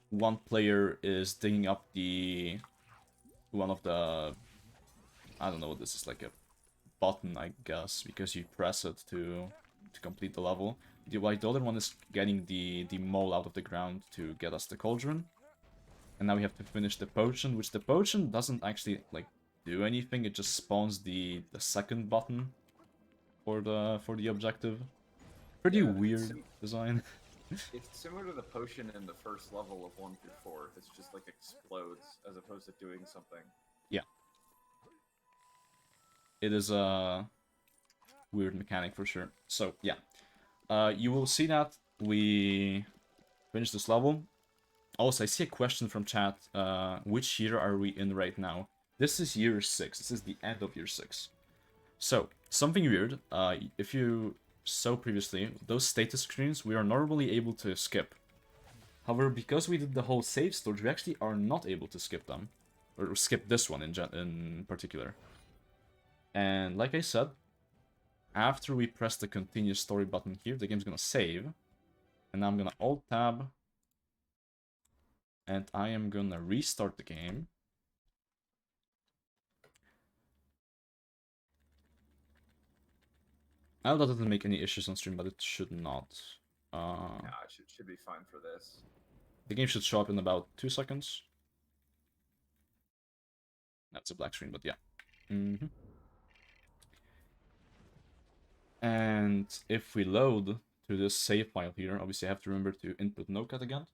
One player is digging up one of the... I don't know what this is, like a button, I guess, because you press it to complete the level. While the other one is getting the mole out of the ground to get us the cauldron. And now we have to finish the potion, which the potion doesn't actually, like, do anything. It just spawns the second button for the objective. Pretty weird design. It's similar to the potion in the first level of 1 through 4. It's just like explodes as opposed to doing something. Yeah. It is a weird mechanic for sure. So, yeah. You will see that we finished this level. Also, I see a question from chat. Which year are we in right now? This is year 6. This is the end of year 6. So, something weird. If you saw previously, those status screens we are normally able to skip. However, because we did the whole save storage, we actually are not able to skip them. Or skip this one in particular. And like I said, after we press the continue story button here, the game's gonna save. And now I'm gonna Alt-Tab. And I am gonna restart the game. I know that doesn't make any issues on stream, but it should not. Nah, it should be fine for this. The game should show up in about 2 seconds. That's a black screen, but yeah. And if we load to this save file here, obviously I have to remember to input NoCut again.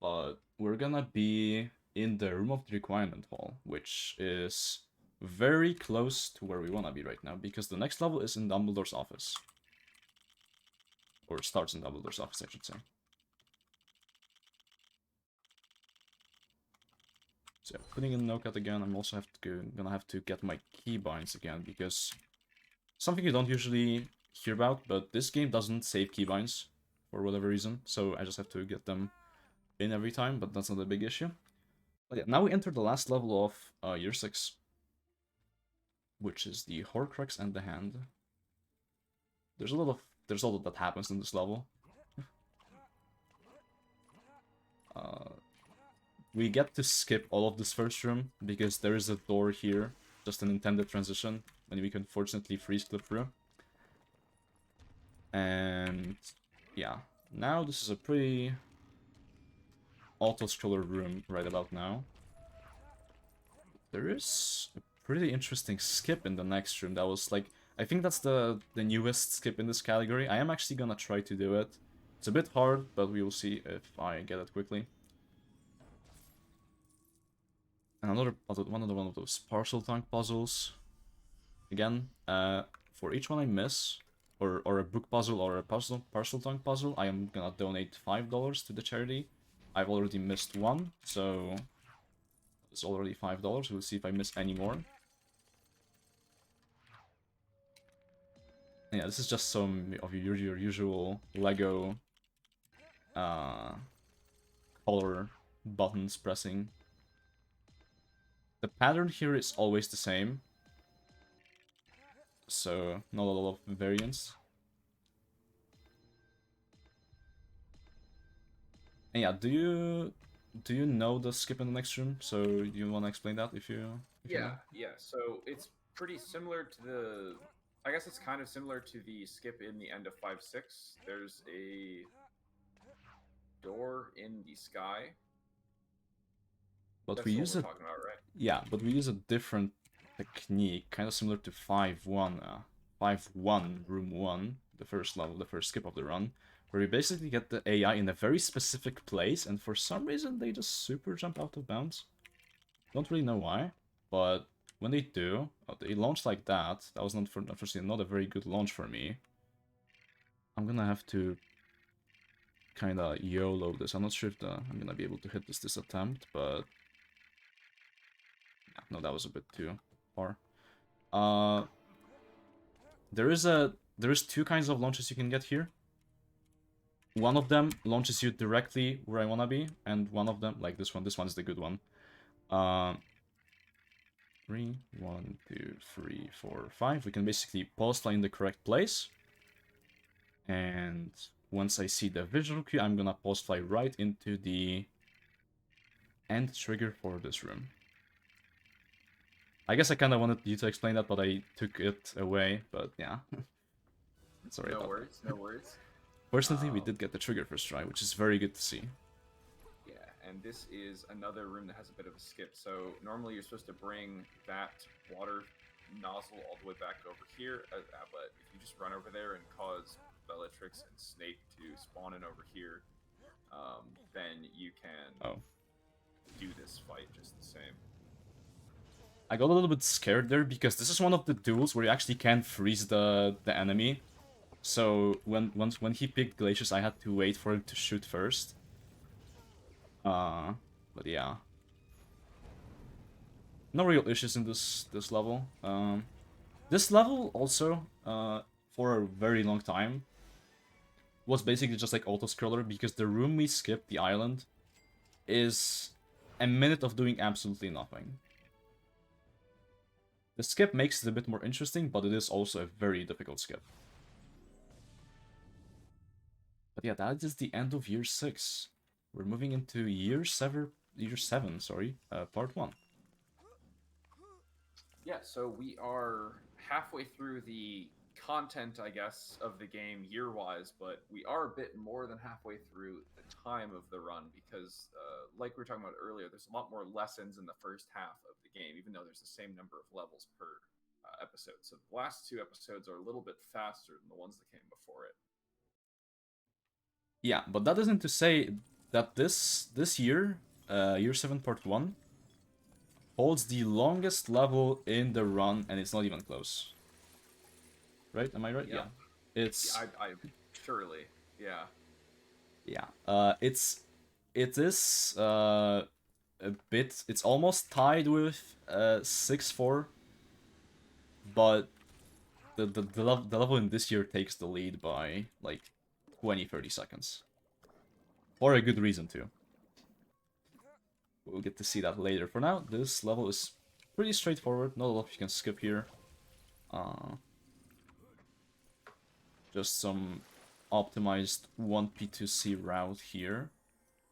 But we're gonna be in the room of the requirement hall, which is very close to where we wanna be right now, because the next level is in Dumbledore's office. Or it starts in Dumbledore's office, I should say. So, putting in NoCut again, I'm also gonna have to get my keybinds again, because something you don't usually hear about, but this game doesn't save keybinds for whatever reason, so I just have to get them in every time, but that's not a big issue. But yeah, now we enter the last level of year 6, which is the Horcrux and the Hand. There's a lot that happens in this level. We get to skip all of this first room because there is a door here, just an intended transition, and we can fortunately freeze clip through. And yeah, now this is a pretty auto-scroller room right about now. There is a pretty interesting skip in the next room that was like, I think that's the newest skip in this category. I am actually gonna try to do it. It's a bit hard, but we will see if I get it quickly. And another one of those parcel tank puzzles. Again, for each one I miss, or a book puzzle or a parcel tank puzzle, I am gonna donate $5 to the charity. I've already missed one, so it's already $5. We'll see if I miss any more. Yeah, this is just some of your usual LEGO color buttons pressing. The pattern here is always the same, so not a lot of variance. And yeah, do you know the skip in the next room? So you want to explain that if you know? Yeah. So it's pretty similar to the. I guess it's kind of similar to the skip in the end of 5-6. There's a door in the sky. But That's we what use we're a talking about, right? yeah, but we use a different technique, kind of similar to 5-1, 5-1 room 1, the first level, the first skip of the run, where we basically get the AI in a very specific place, and for some reason they just super jump out of bounds. Don't really know why, but when they do, they launch like that. That was unfortunately not a very good launch for me. I'm gonna have to kind of YOLO this. I'm not sure if I'm gonna be able to hit this attempt, but yeah, no, that was a bit too far. There is two kinds of launches you can get here. One of them launches you directly where I wanna be, and one of them, like this one is the good one. 3, 1, 2, 3, 4, 5. We can basically pause fly in the correct place. And once I see the visual cue, I'm gonna pause fly right into the end trigger for this room. I guess I kind of wanted you to explain that, but I took it away. But yeah, sorry No about worries, that. no worries. Fortunately, we did get the trigger first try, which is very good to see. Yeah, and this is another room that has a bit of a skip. So normally you're supposed to bring that water nozzle all the way back over here, but if you just run over there and cause Bellatrix and Snape to spawn in over here, then you can do this fight just the same. I got a little bit scared there because this is one of the duels where you actually can't freeze the enemy. So when he picked Glacius, I had to wait for him to shoot first. But yeah, no real issues in this level. This level also, for a very long time, was basically just like auto-scroller because the room we skipped, the island, is a minute of doing absolutely nothing. The skip makes it a bit more interesting, but it is also a very difficult skip. But yeah, that is the end of year 6. We're moving into year 7, sorry, part 1. Yeah, so we are halfway through the content, I guess, of the game year-wise, but we are a bit more than halfway through the time of the run because, like we were talking about earlier, there's a lot more lessons in the first half of the game, even though there's the same number of levels per episode. So the last 2 episodes are a little bit faster than the ones that came before it. Yeah, but that isn't to say that this year, year 7 part 1, holds the longest level in the run, and it's not even close. Right? Am I right? Yeah. It's... I surely, yeah. Yeah. It is a bit... It's almost tied with 6-4, but the level in this year takes the lead by, like, 20-30 seconds. For a good reason, too. we'll get to see that later. For now, this level is pretty straightforward. Not a lot you can skip here. Just some optimized 1P2C route here.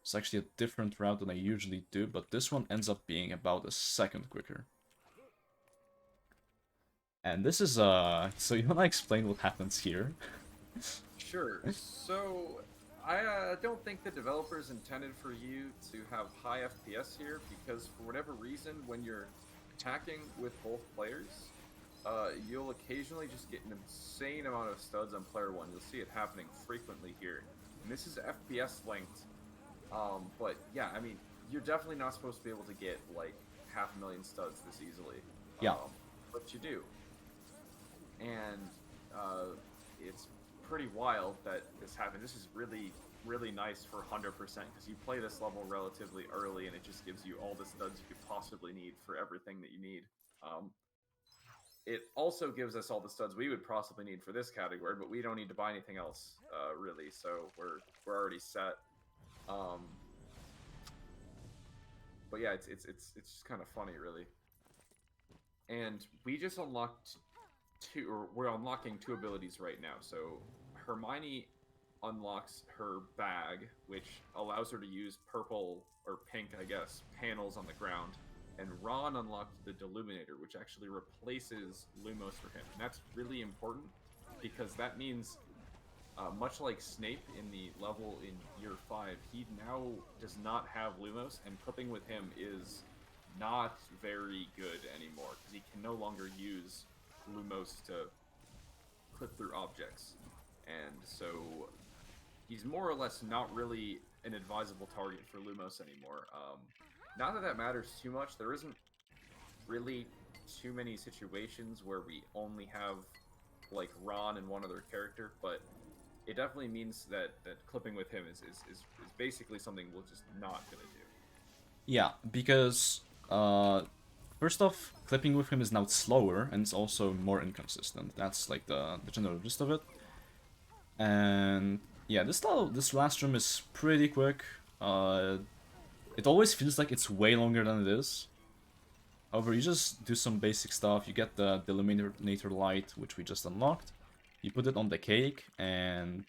It's actually a different route than I usually do, but this one ends up being about a second quicker. And this is, so you wanna explain what happens here? Sure. So, I don't think the developers intended for you to have high FPS here because for whatever reason, when you're attacking with both players, you'll occasionally just get an insane amount of studs on player one. You'll see it happening frequently here. And this is FPS linked. But yeah, I mean, you're definitely not supposed to be able to get like 500,000 studs this easily. Yeah. But you do. And it's pretty wild that this happened. This is really, really nice for 100% because you play this level relatively early and it just gives you all the studs you could possibly need for everything that you need. It also gives us all the studs we would possibly need for this category, but we don't need to buy anything else, really. So we're already set. But yeah, it's just kind of funny, really. And we just unlocked we're unlocking two abilities right now. So Hermione unlocks her bag, which allows her to use purple or pink, I guess, panels on the ground. And Ron unlocked the Deluminator, which actually replaces Lumos for him. And that's really important because that means, much like Snape in the level in Year 5, he now does not have Lumos, and clipping with him is not very good anymore because he can no longer use Lumos to clip through objects. And so he's more or less not really an advisable target for Lumos anymore. Not that that matters too much. There isn't really too many situations where we only have like Ron and one other character, but it definitely means that clipping with him is basically something we're just not gonna do. Yeah, because first off, clipping with him is now slower and it's also more inconsistent. That's like the general gist of it. And yeah, this last room is pretty quick. It always feels like it's way longer than it is. However, you just do some basic stuff. You get the Illuminator light, which we just unlocked. You put it on the cake, and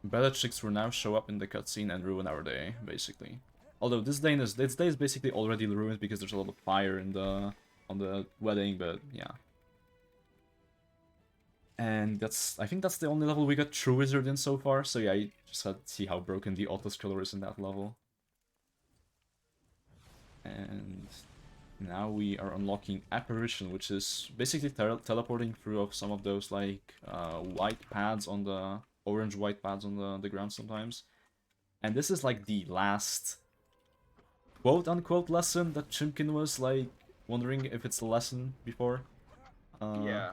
Bellatrix will now show up in the cutscene and ruin our day, basically. Although this day is basically already ruined because there's a lot of fire in on the wedding, but yeah. And I think that's the only level we got True Wizard in so far. So yeah, you just had to see how broken the auto-scroller is in that level. And now we are unlocking Apparition, which is basically teleporting through of some of those like white pads on the orange-white pads on the ground sometimes. And this is like the last quote-unquote lesson that Chimkin was like wondering if it's a lesson before. Yeah,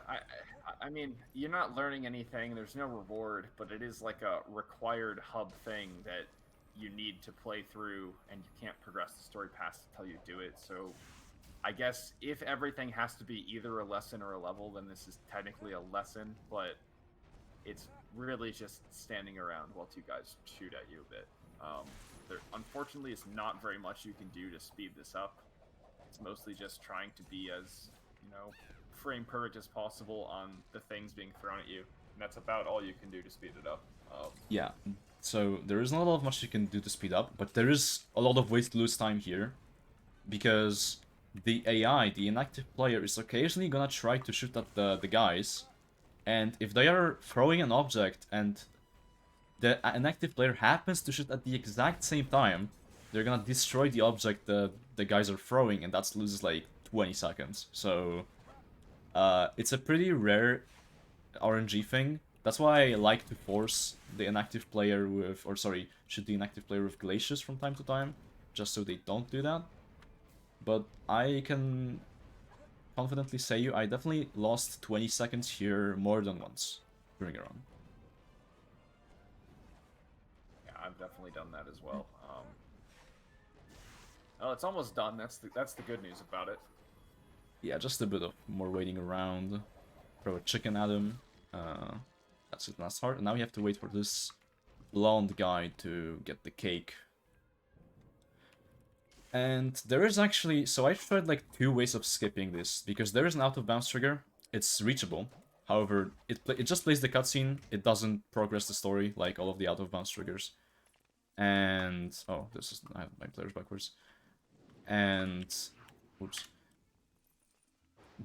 I mean, you're not learning anything. There's no reward, but it is like a required hub thing that you need to play through, and you can't progress the story past until you do it. So I guess if everything has to be either a lesson or a level, then this is technically a lesson, but it's really just standing around while two guys shoot at you a bit. There, unfortunately, is not very much you can do to speed this up. It's mostly just trying to be as, frame perfect as possible on the things being thrown at you. And that's about all you can do to speed it up. Yeah, so there is not a lot of much you can do to speed up, but there is a lot of ways to lose time here. Because the AI, the inactive player, is occasionally gonna try to shoot at the guys. And if they are throwing an object and the inactive player happens to shoot at the exact same time, they're gonna destroy the object the guys are throwing, and that loses like 20 seconds. So it's a pretty rare RNG thing. That's why I like to force the inactive player with, or sorry, shoot the inactive player with glaciers from time to time, just so they don't do that. But I can confidently say I definitely lost 20 seconds here more than once during a run. Yeah, I've definitely done that as well. Oh, it's almost done. That's the good news about it. Yeah, just a bit of more waiting around. Throw a chicken at him. That's it, last part. And now we have to wait for this blonde guy to get the cake. And there is actually, so I tried like 2 ways of skipping this, because there is an out of bounds trigger. It's reachable. However, it just plays the cutscene. It doesn't progress the story like all of the out of bounds triggers. And oh, this is, I have my players backwards. And oops.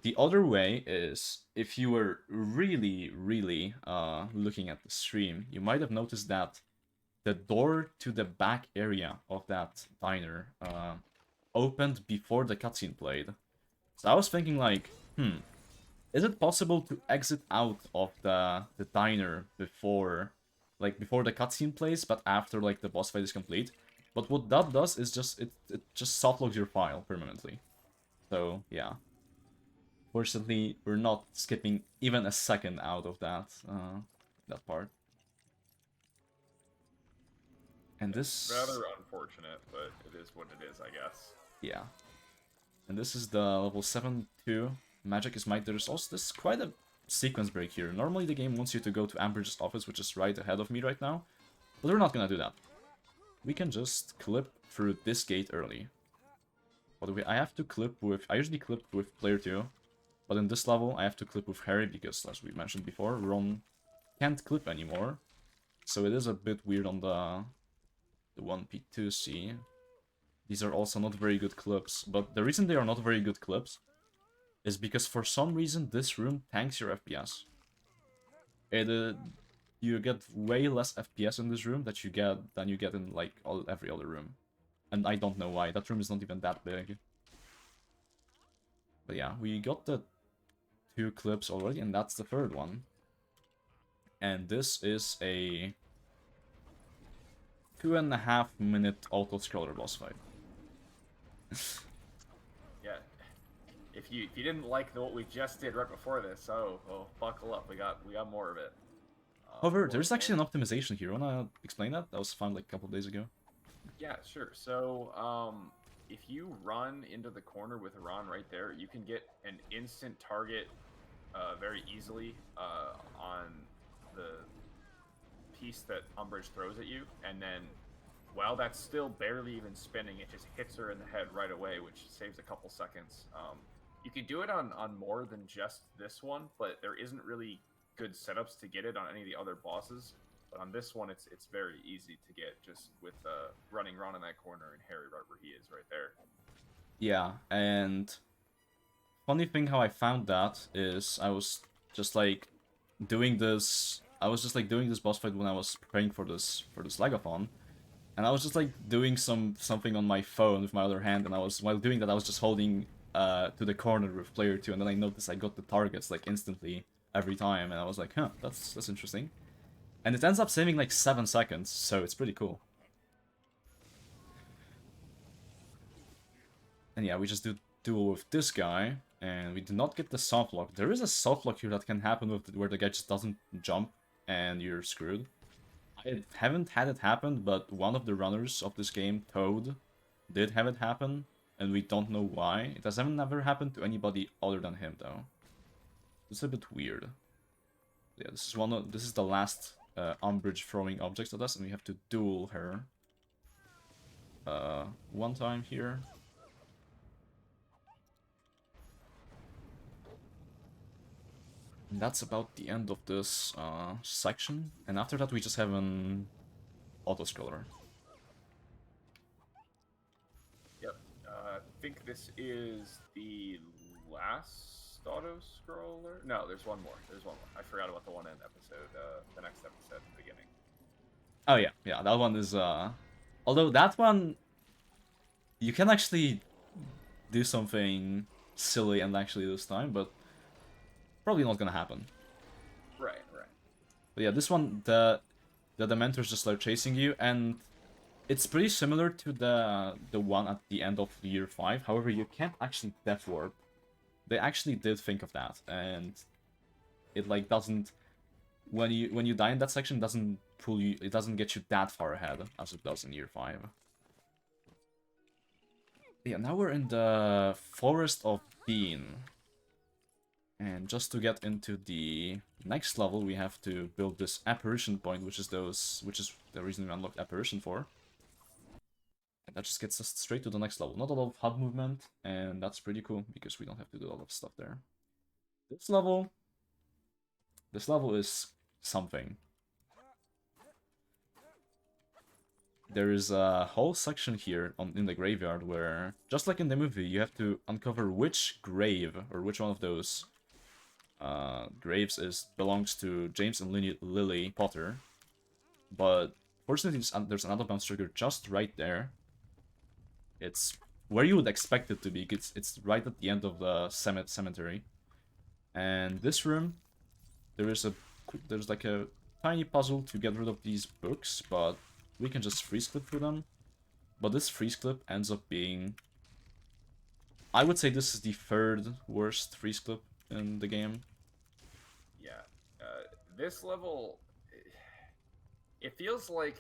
The other way is, if you were really, really looking at the stream, you might have noticed that the door to the back area of that diner opened before the cutscene played. So I was thinking like, is it possible to exit out of the diner before the cutscene plays, but after like the boss fight is complete? But what that does is just it just softlogs your file permanently. So yeah. Fortunately, we're not skipping even a second out of that part. And this... Rather unfortunate, but it is what it is, I guess. Yeah. And this is the level 7-2. Magic is Might. There's also this quite a sequence break here. Normally the game wants you to go to Ambridge's office, which is right ahead of me right now. But we're not gonna do that. We can just clip through this gate early. By the way, I have to clip with... I usually clip with player 2. But in this level, I have to clip with Harry because, as we mentioned before, Ron can't clip anymore. So it is a bit weird on the 1P2C. These are also not very good clips. But the reason they are not very good clips is because for some reason this room tanks your FPS. You get way less FPS in this room than you get in like every other room. And I don't know why. That room is not even that big. But yeah, we got the 2 clips already, and that's the 3rd one. And this is a 2.5-minute auto-scroller boss fight. Yeah. If you didn't like what we just did right before this, oh buckle up. We got more of it. However, there's actually an optimization here. Wanna explain that? That was found like a couple of days ago. Yeah, sure. So, if you run into the corner with Ron right there, you can get an instant target very easily on the piece that Umbridge throws at you, and then while that's still barely even spinning, it just hits her in the head right away, which saves a couple seconds. You can do it on more than just this one, but there isn't really good setups to get it on any of the other bosses. But on this one, it's very easy to get just with running Ron in that corner and Harry right where he is right there. Yeah, and funny thing how I found that is I was just like doing this. I was just like doing this boss fight when I was preparing for this LEGOthon, and I was just like doing something on my phone with my other hand, and while doing that I was just holding to the corner with player 2, and then I noticed I got the targets like instantly every time, and I was like, huh, that's interesting. And it ends up saving like 7 seconds, so it's pretty cool. And yeah, we just do duel with this guy, and we do not get the soft lock. There is a soft lock here that can happen where the guy just doesn't jump, and you're screwed. I haven't had it happen, but one of the runners of this game, Toad, did have it happen, and we don't know why. It has never happened to anybody other than him, though. It's a bit weird. Yeah, this is the last Umbridge throwing objects at us, and we have to duel her. One time here. And that's about the end of this section, and after that we just have an auto-scroller. Yep. I think this is the last auto-scroller? No, there's one more. I forgot about the one in episode, the next episode at the beginning. Oh yeah, that one is, although that one, you can actually do something silly and actually this time, but probably not gonna happen. Right. But yeah, this one, the Dementors just start chasing you, and it's pretty similar to the one at the end of year 5. However, you can't actually death warp. They actually did think of that, and it like doesn't, when you die in that section, doesn't pull you, it doesn't get you that far ahead as it does in year 5. Yeah, now we're in the Forest of Bean. And just to get into the next level, we have to build this apparition point, which is the reason we unlocked apparition for. that just gets us straight to the next level. Not a lot of hub movement, and that's pretty cool because we don't have to do a lot of stuff there. This level is something. There is a whole section here in the graveyard where, just like in the movie, you have to uncover which grave, or which one of those graves belongs to James and Lily Potter. But fortunately, there's an out-of-bounds trigger just right there. It's where you would expect it to be. It's right at the end of the cemetery. And this room, there's like a tiny puzzle to get rid of these books, but we can just freeze clip through them. But this freeze clip ends up being... I would say this is the third worst freeze clip in the game. Yeah. This level... It feels like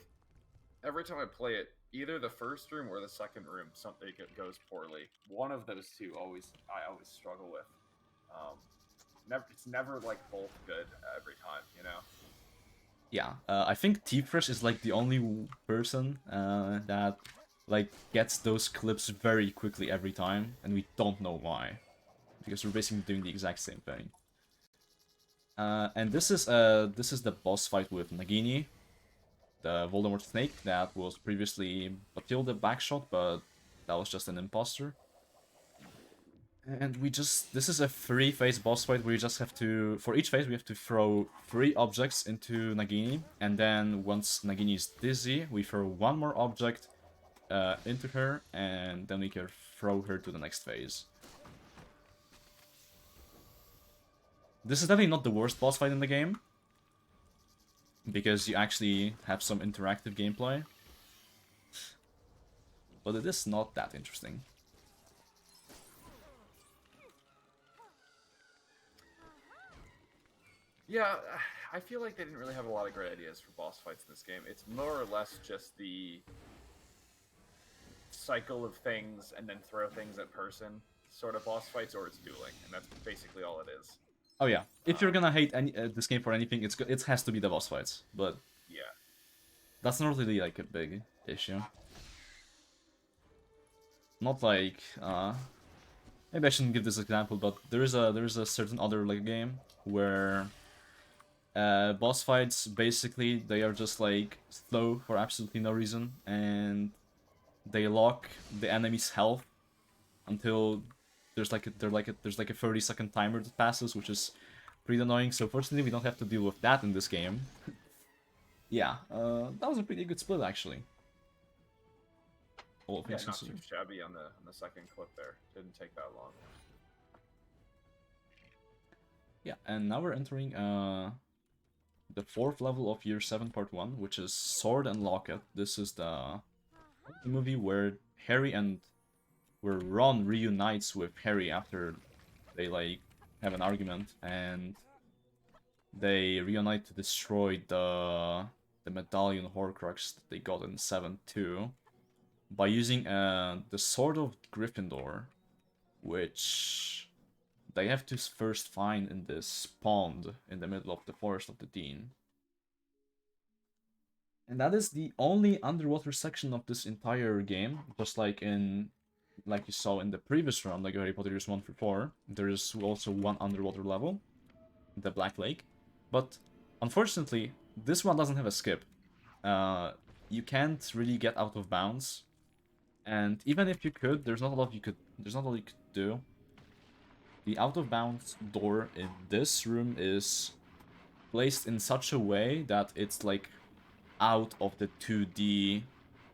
every time I play it, either the first room or the second room, something goes poorly. One of those two I always struggle with. It's never like both good every time, you know? Yeah, I think T-Fresh is like the only person that like gets those clips very quickly every time, and we don't know why, because we're basically doing the exact same thing. And this is the boss fight with Nagini, the Voldemort snake that was previously Batilde backshot, but that was just an imposter. And this is a 3-phase boss fight where you just have to, for each phase we have to throw 3 objects into Nagini, and then once Nagini is dizzy, we throw 1 more object into her, and then we can throw her to the next phase. This is definitely not the worst boss fight in the game, because you actually have some interactive gameplay, but it is not that interesting. Yeah, I feel like they didn't really have a lot of great ideas for boss fights in this game. It's more or less just the cycle of things and then throw things at person sort of boss fights, or it's dueling, and that's basically all it is. Oh yeah, if you're gonna hate this game for anything, it has to be the boss fights, but yeah, that's not really like a big issue. Not like maybe I shouldn't give this example, but there is a certain other like game where boss fights basically they are just like slow for absolutely no reason, and they lock the enemy's health until there's like a 30-second timer that passes, which is pretty annoying. So fortunately we don't have to deal with that in this game. Yeah, that was a pretty good split actually. All not too shabby on the second clip there. Didn't take that long. Yeah, and now we're entering the 4th level of Year 7 Part 1, which is Sword and Locket. This is the movie where Ron reunites with Harry after they like have an argument, and they reunite to destroy the medallion Horcrux that they got in 7-2 by using the Sword of Gryffindor, which they have to first find in this pond in the middle of the Forest of the Dean. And that is the only underwater section of this entire game, just like you saw in the previous round, like Harry Potter Years 1-4, there is also one underwater level, the Black Lake. But unfortunately, this one doesn't have a skip. You can't really get out of bounds, and even if you could, there's not a lot you could do. The out of bounds door in this room is placed in such a way that it's like out of the 2D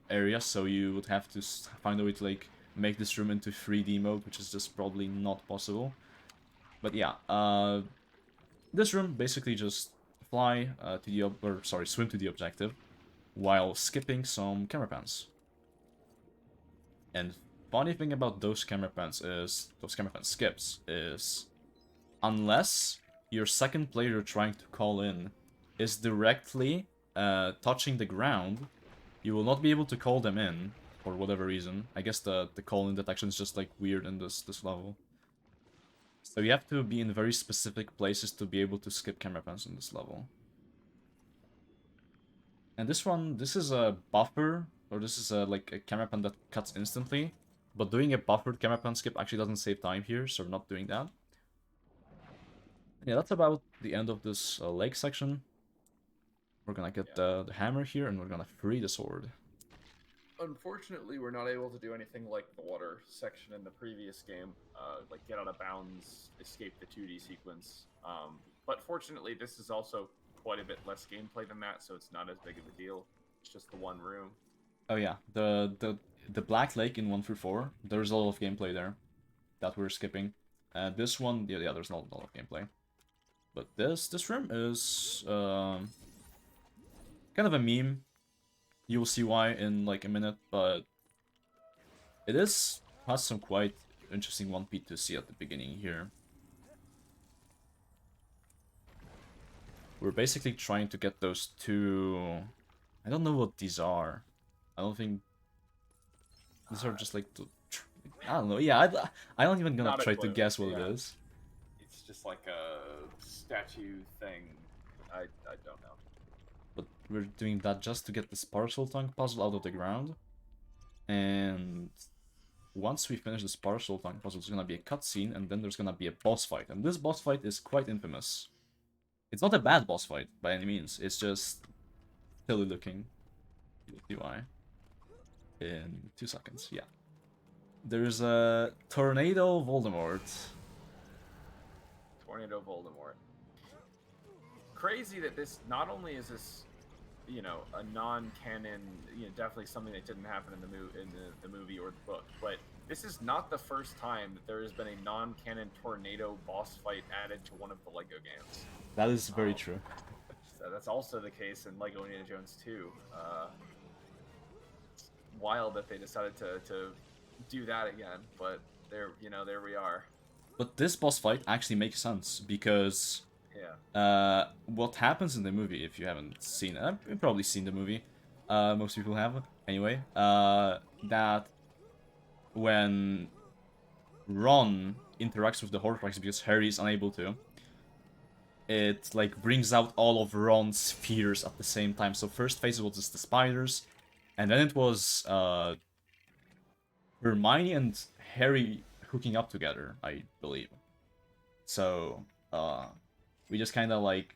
area, so you would have to find a way to like make this room into 3D mode, which is just probably not possible. But yeah, this room basically just swim to the objective while skipping some camera pans. And funny thing about those camera pan skips is, unless your second player you're trying to call in is directly touching the ground, you will not be able to call them in for whatever reason. I guess the call-in detection is just like weird in this level. So you have to be in very specific places to be able to skip camera pans in this level. And this is a buffer, or this is like a camera pan that cuts instantly. But doing a buffered camera pan skip actually doesn't save time here, so we're not doing that. Yeah, that's about the end of this leg section. We're gonna get the hammer here, and we're gonna free the sword. Unfortunately, we're not able to do anything like the water section in the previous game, like get out of bounds, escape the 2D sequence. But fortunately, this is also quite a bit less gameplay than that, so it's not as big of a deal. It's just the one room. Oh yeah, the Black Lake in 1 through 4, there's a lot of gameplay there that we're skipping. This one, yeah, there's not a lot of gameplay. But this room is kind of a meme. You'll see why in like a minute, but it has some quite interesting 1P to see at the beginning here. We're basically trying to get those two... I don't know what these are. I don't think... These are just like... I don't know. Yeah, I don't even gonna try to guess what it is. It's just like a statue thing. I don't know. But we're doing that just to get the Sparkle Tongue puzzle out of the ground. And once we finish the Sparkle Tongue puzzle, there's gonna be a cutscene, and then there's gonna be a boss fight. And this boss fight is quite infamous. It's not a bad boss fight, by any means. It's just silly looking. You'll see why. In 2 seconds, yeah. There's a Tornado Voldemort. Tornado Voldemort. Crazy that this, not only is this, you know, a non-canon, you know, definitely something that didn't happen in the movie or the book, but this is not the first time that there has been a non-canon tornado boss fight added to one of the LEGO games. That is very true. So that's also the case in LEGO Indiana Jones 2. It's wild that they decided to do that again, but there, you know, there we are. But this boss fight actually makes sense because what happens in the movie, if you haven't seen it, you've probably seen the movie, most people have anyway, that when Ron interacts with the Horcrux because Harry is unable to, it like brings out all of Ron's fears at the same time. So first phase was just the spiders, and then it was Hermione and Harry hooking up together, I believe. So we just kind of like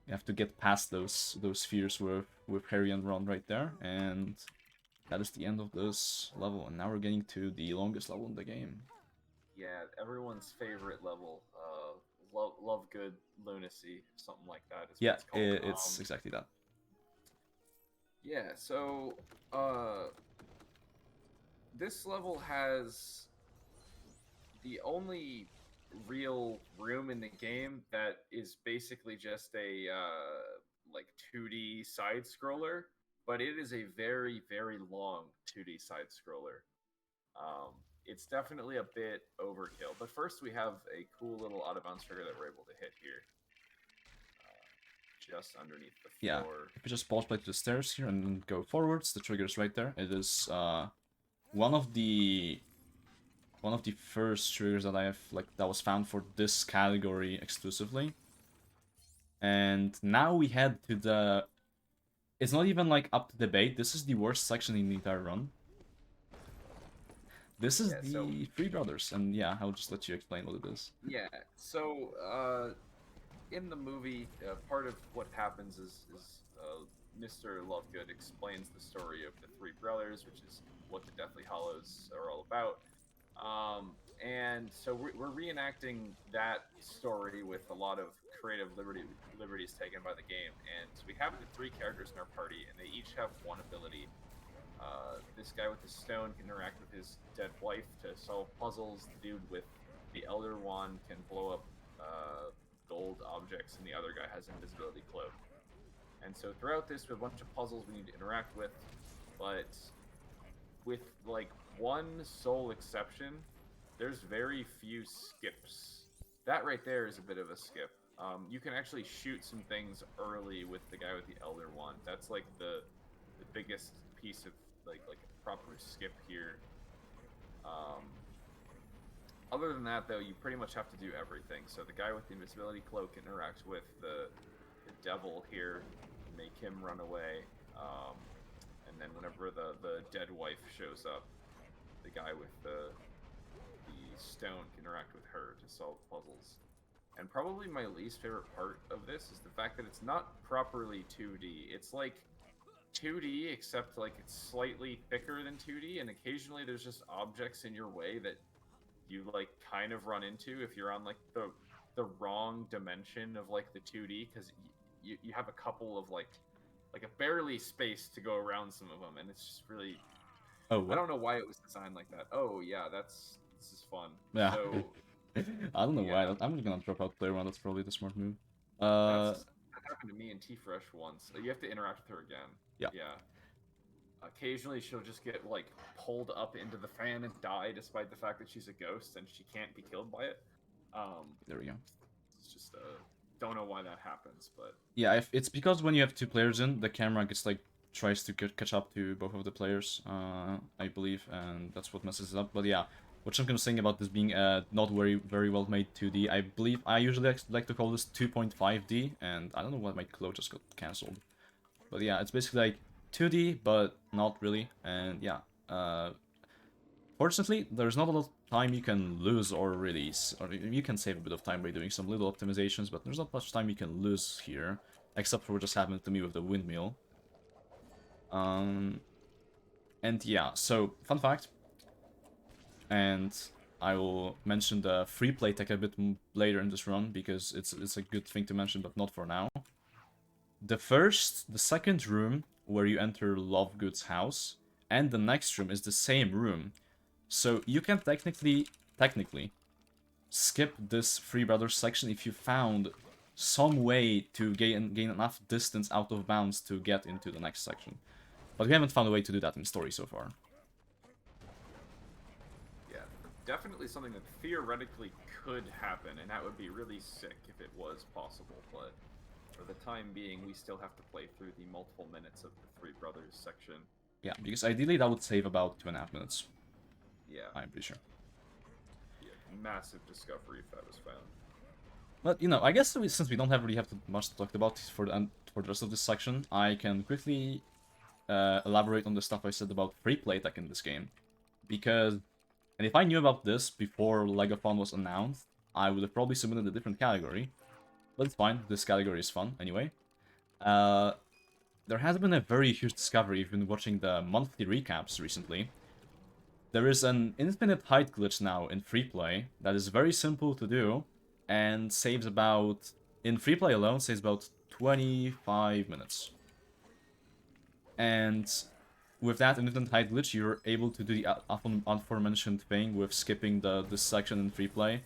have to get past those fears with Harry and Ron right there, and that is the end of this level. And now we're getting to the longest level in the game. Yeah, everyone's favorite level. Love Good Lunacy, something like that. Is Yeah, what it's called. it's exactly that. Yeah, so this level has the only real room in the game that is basically just a like 2D side scroller, but it is a very, very long 2D side scroller. It's definitely a bit overkill, but first we have a cool little out of bounds trigger that we're able to hit here, just underneath the floor. Yeah, if you just pause play to the stairs here and then go forwards, the trigger is right there. It is one of the first triggers that I have, like, that was found for this category exclusively. And now we head to the... It's not even like up to debate. This is the worst section in the entire run. This is the Three Brothers, and yeah, I'll just let you explain what it is. Yeah, so in the movie, part of what happens is Mr. Lovegood explains the story of the Three Brothers, which is what the Deathly Hallows are all about. And so we're reenacting that story with a lot of creative liberties taken by the game. And we have the 3 characters in our party, and they each have one ability. This guy with the stone can interact with his dead wife to solve puzzles. The dude with the Elder Wand can blow up gold objects, and the other guy has an invisibility cloak. And so throughout this, we have a bunch of puzzles we need to interact with, but with like one sole exception, there's very few skips. That right there is a bit of a skip. You can actually shoot some things early with the guy with the Elder Wand. That's like the biggest piece of like a proper skip here. Other than that, though, you pretty much have to do everything. So the guy with the invisibility cloak can interact with the devil here, make him run away. And then whenever the dead wife shows up, the guy with the stone can interact with her to solve puzzles. And probably my least favorite part of this is the fact that it's not properly 2D. It's like 2D, except like it's slightly thicker than 2D, and occasionally there's just objects in your way that you like kind of run into if you're on like the wrong dimension of like the 2D, because you have a couple of like a barely space to go around some of them, and it's just really Oh, I what? don't know why it was designed like that. Oh yeah, this is fun. Yeah. So I don't know why. yeah. I'm just gonna drop out player one. That's probably the smart move. That happened to me in T-Fresh once. You have to interact with her again. Yeah. Yeah. Occasionally, she'll just get like pulled up into the fan and die, despite the fact that she's a ghost and she can't be killed by it. There we go. It's just don't know why that happens, but Yeah, if it's because when you have two players in, the camera gets like tries to catch up to both of the players, I believe, and that's what messes it up. But yeah, what Chimkin was saying about this being not very well made 2D, I believe I usually like to call this 2.5D, and I don't know why my code just got cancelled. But yeah, it's basically like 2D, but not really, and yeah. Fortunately, there's not a lot of time you can lose or release, or you can save a bit of time by doing some little optimizations, but there's not much time you can lose here, except for what just happened to me with the windmill. And yeah, so fun fact, and I will mention the free play tech a bit later in this run because it's a good thing to mention, but not for now. The second room where you enter Lovegood's house, and the next room is the same room. So you can technically skip this Three Brothers section if you found some way to gain enough distance out of bounds to get into the next section. But we haven't found a way to do that in the story so far. yeah, definitely something that theoretically could happen, and that would be really sick if it was possible. But for the time being, we still have to play through the multiple minutes of the Three Brothers section. Yeah, because ideally that would save about 2.5 minutes. Yeah. I'm pretty sure. Yeah, massive discovery if that was found. But, you know, I guess since we don't really have much to talk about for the rest of this section, I can quickly elaborate on the stuff I said about free play tech in this game. Because, and if I knew about this before LEGOthon was announced, I would have probably submitted a different category. But it's fine, this category is fun anyway. There has been a very huge discovery if you've been watching the monthly recaps recently. There is an infinite height glitch now in free play that is very simple to do and saves about, in free play alone, saves about 25 minutes. And with that infinite height glitch, you're able to do the aforementioned thing with skipping this section in free play.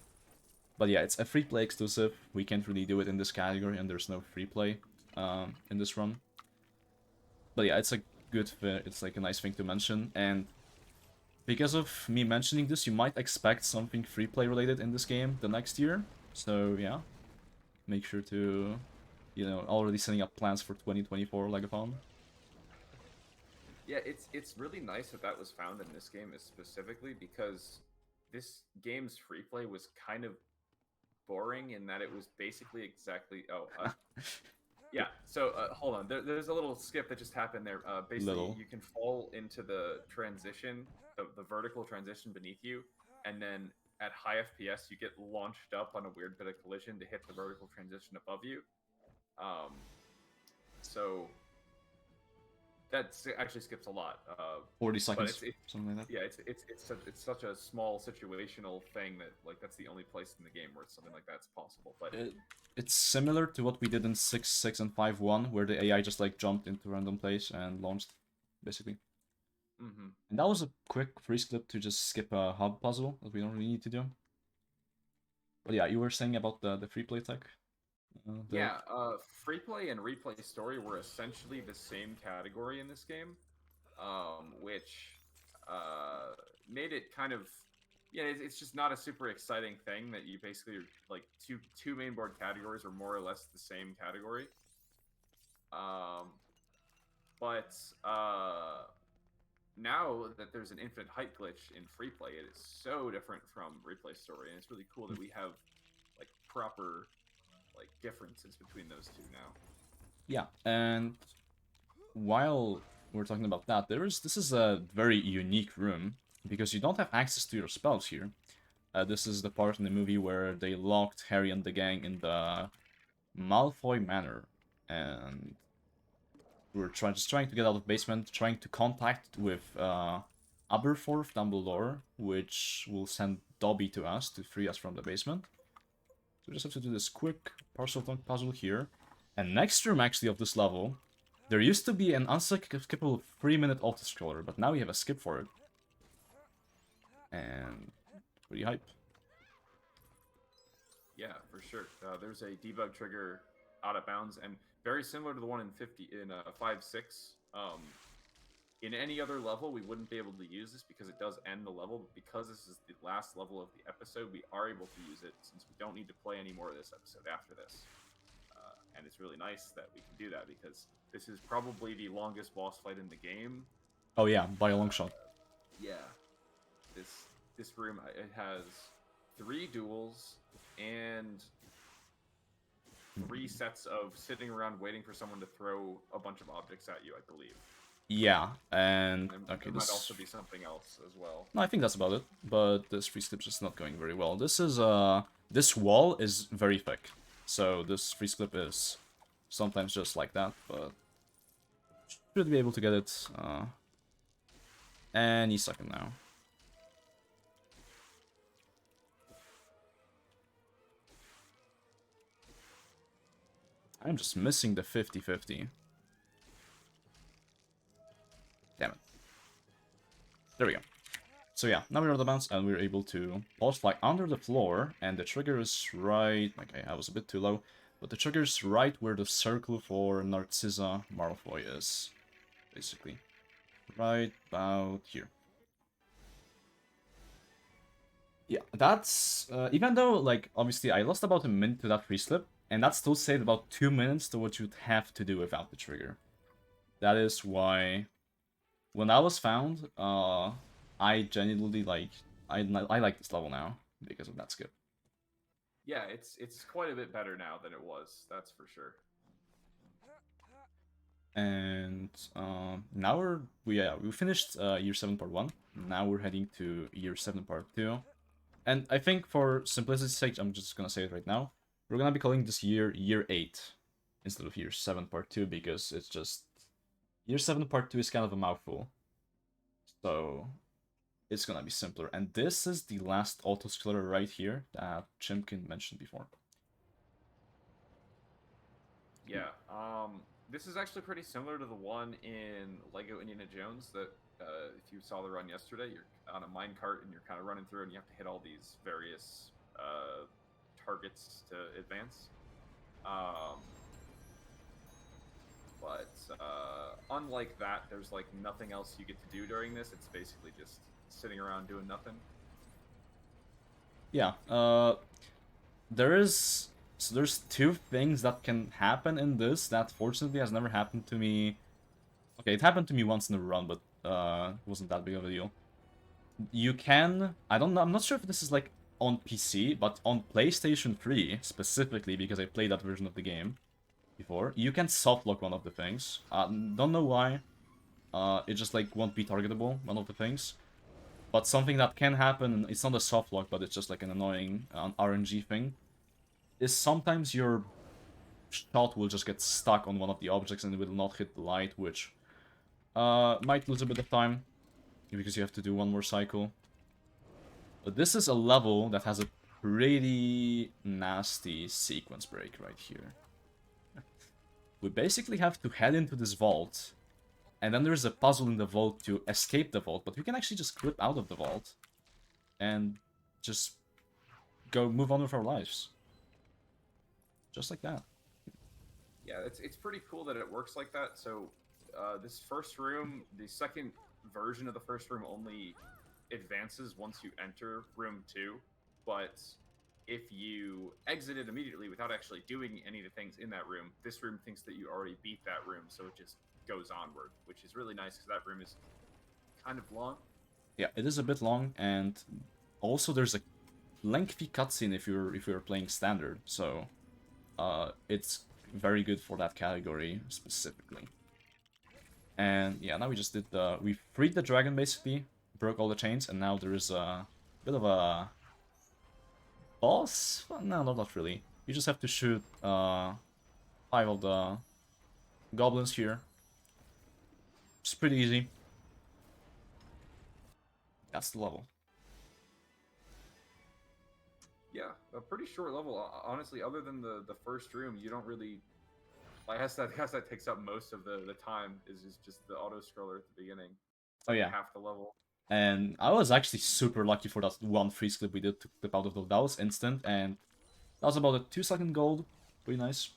But yeah, it's a free play exclusive. We can't really do it in this category, and there's no free play in this run. But yeah, it's a it's like a nice thing to mention, and because of me mentioning this, you might expect something free play related in this game the next year. So yeah, make sure to, you know, already setting up plans for 2024 LEGOthon. Yeah, it's really nice that was found in this game specifically, because this game's free play was kind of boring in that it was basically exactly yeah. So hold on, there's a little skip that just happened there. Basically, you can fall into the transition, the vertical transition beneath you, and then at high FPS you get launched up on a weird bit of collision to hit the vertical transition above you. So that actually skips a lot. 40 seconds, but something like that. Yeah, it's such a small situational thing that like that's the only place in the game where something like that's possible. But it's similar to what we did in 6.6 and 5.1, where the AI just like jumped into a random place and launched, basically. Mm-hmm. And that was a quick free clip to just skip a hub puzzle that we don't really need to do. But yeah, you were saying about the free play tech. Yeah, free play and replay story were essentially the same category in this game, which made it kind of, yeah, it's just not a super exciting thing that you basically like two main board categories are more or less the same category. But now that there's an infinite height glitch in free play, it is so different from replay story, and it's really cool that we have like proper like differences between those two now. Yeah, and while we're talking about that, this is a very unique room because you don't have access to your spells here. This is the part in the movie where they locked Harry and the gang in the Malfoy Manor, and we're just trying to get out of the basement, trying to contact with Aberforth Dumbledore, which will send Dobby to us to free us from the basement. So we just have to do this quick puzzle here. And next room, actually, of this level, there used to be an unskippable 3-minute auto-scroller, but now we have a skip for it. And pretty hype. Yeah, for sure. There's a debug trigger out of bounds, and very similar to the one in 5-6. In any other level, we wouldn't be able to use this because it does end the level. But because this is the last level of the episode, we are able to use it since we don't need to play any more of this episode after this. And it's really nice that we can do that because this is probably the longest boss fight in the game. Oh yeah, by a long shot. Yeah, this room, it has 3 duels and 3 sets of sitting around waiting for someone to throw a bunch of objects at you, I believe. Yeah, and There okay, might also be something else as well. No, I think that's about it. But this free slip is not going very well. This wall is very thick, so this free slip is sometimes just like that, but should be able to get it any second now. I'm just missing the 50-50. Damn it. There we go. So yeah, now we're on the bounce and we're able to pulse fly under the floor, and the trigger is right... Okay, I was a bit too low, but the trigger is right where the circle for Narcissa Malfoy is, basically. Right about here. Yeah, that's... even though, like, obviously I lost about a minute to that free slip, and that still saved about 2 minutes to what you'd have to do without the trigger. That is why... When I was found, I genuinely like... I like this level now, because of that skip. Yeah, it's quite a bit better now than it was, that's for sure. And now we finished year 7 part 1. Now we're heading to year 7 part 2. And I think for simplicity's sake, I'm just gonna say it right now. We're gonna be calling this year 8 instead of year 7 part 2, because it's just... Year 7 part 2 is kind of a mouthful. So it's gonna be simpler. And this is the last auto-scroller right here that Chimkin mentioned before. Yeah, this is actually pretty similar to the one in LEGO Indiana Jones that, if you saw the run yesterday, you're on a minecart and you're kind of running through and you have to hit all these various targets to advance. But unlike that, there's like nothing else you get to do during this. It's basically just sitting around doing nothing. Yeah, there's 2 things that can happen in this that fortunately has never happened to me. Okay, it happened to me once in a run, but it wasn't that big of a deal. You can... I don't know, I'm not sure if this is like on PC, but on PlayStation 3 specifically, because I played that version of the game before, you can softlock one of the things. Don't know why. It just like won't be targetable, one of the things. But something that can happen, it's not a softlock, but it's just like an annoying RNG thing, is sometimes your shot will just get stuck on one of the objects and it will not hit the light, which might lose a bit of time, because you have to do one more cycle. But this is a level that has a pretty nasty sequence break right here. We basically have to head into this vault, and then there's a puzzle in the vault to escape the vault, but we can actually just clip out of the vault and just move on with our lives. Just like that. Yeah, it's pretty cool that it works like that. So this first room, the second version of the first room only advances once you enter room 2, but if you exit it immediately without actually doing any of the things in that room, this room thinks that you already beat that room, so it just goes onward, which is really nice because that room is kind of long. Yeah, it is a bit long, and also there's a lengthy cutscene if you're playing standard, so it's very good for that category specifically. And yeah, now we just did we freed the dragon basically, broke all the chains, and now there is a bit of a boss? Well, no, not really. You just have to shoot 5 of the goblins here. It's pretty easy. That's the level. Yeah, a pretty short level. Honestly, other than the first room, you don't really. I guess that takes up most of the time. Is just the auto scroller at the beginning. It's Oh like yeah. half the level. And I was actually super lucky for that one freeze clip we did to clip out of those. That was instant, and that was about a 2-second gold. Pretty nice.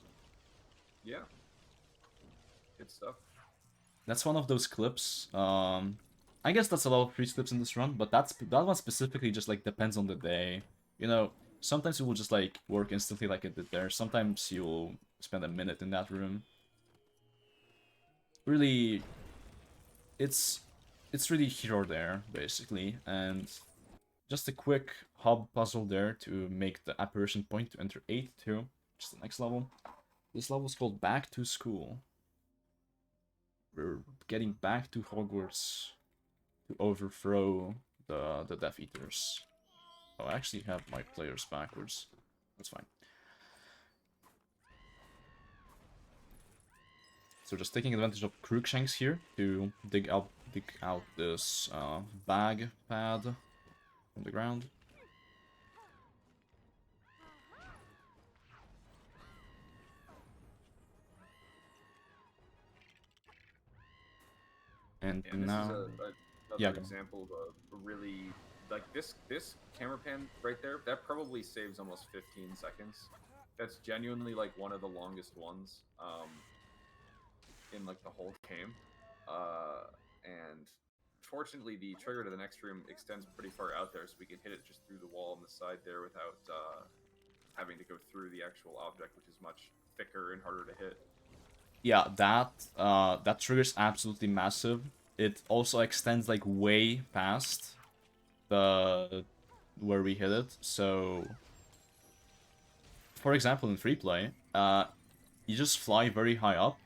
Yeah. Good stuff. That's one of those clips. I guess that's a lot of freeze clips in this run, but that one specifically just like depends on the day. You know, sometimes it will just like work instantly like it did there. Sometimes you'll spend a minute in that room. Really, it's really here or there basically, and just a quick hub puzzle there to make the apparition point to enter 8 too. Just the next level. This level is called Back to School. We're getting back to Hogwarts to overthrow the Death Eaters. Oh, I actually have my players backwards. That's fine. So just taking advantage of Crookshanks here to dig out this bag pad from the ground. And now, this is another example of a really like this camera pan right there. That probably saves almost 15 seconds. That's genuinely like one of the longest ones in like the whole game. And fortunately, the trigger to the next room extends pretty far out there, so we can hit it just through the wall on the side there without having to go through the actual object, which is much thicker and harder to hit. Yeah, that trigger's absolutely massive. It also extends like way past the where we hit it. So, for example, in free play, you just fly very high up,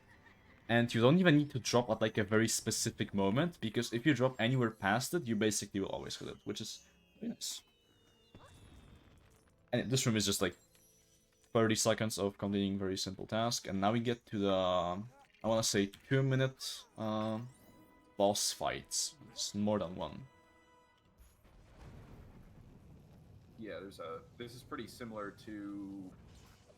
and you don't even need to drop at like a very specific moment, because if you drop anywhere past it, you basically will always hit it, which is very nice. And this room is just like 30 seconds of completing very simple task, and now we get to the I want to say 2-minute boss fights. It's more than one. Yeah, this is pretty similar to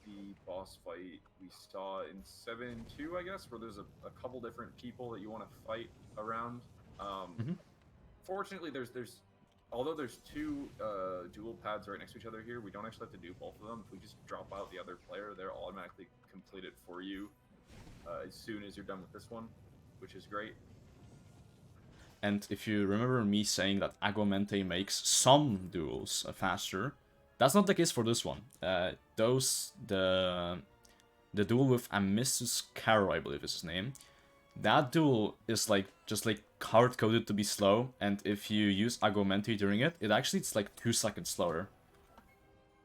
the boss fight we saw in 7-2, I guess, where there's a couple different people that you want to fight around. Fortunately, although there's 2 dual pads right next to each other here, we don't actually have to do both of them. If we just drop out the other player, they're automatically completed for you as soon as you're done with this one, which is great. And if you remember me saying that Aguamente makes some duels faster, that's not the case for this one. The duel with Amistus Caro, I believe is his name, that duel is like just like hard-coded to be slow, and if you use Aguamente during it, it's like 2 seconds slower.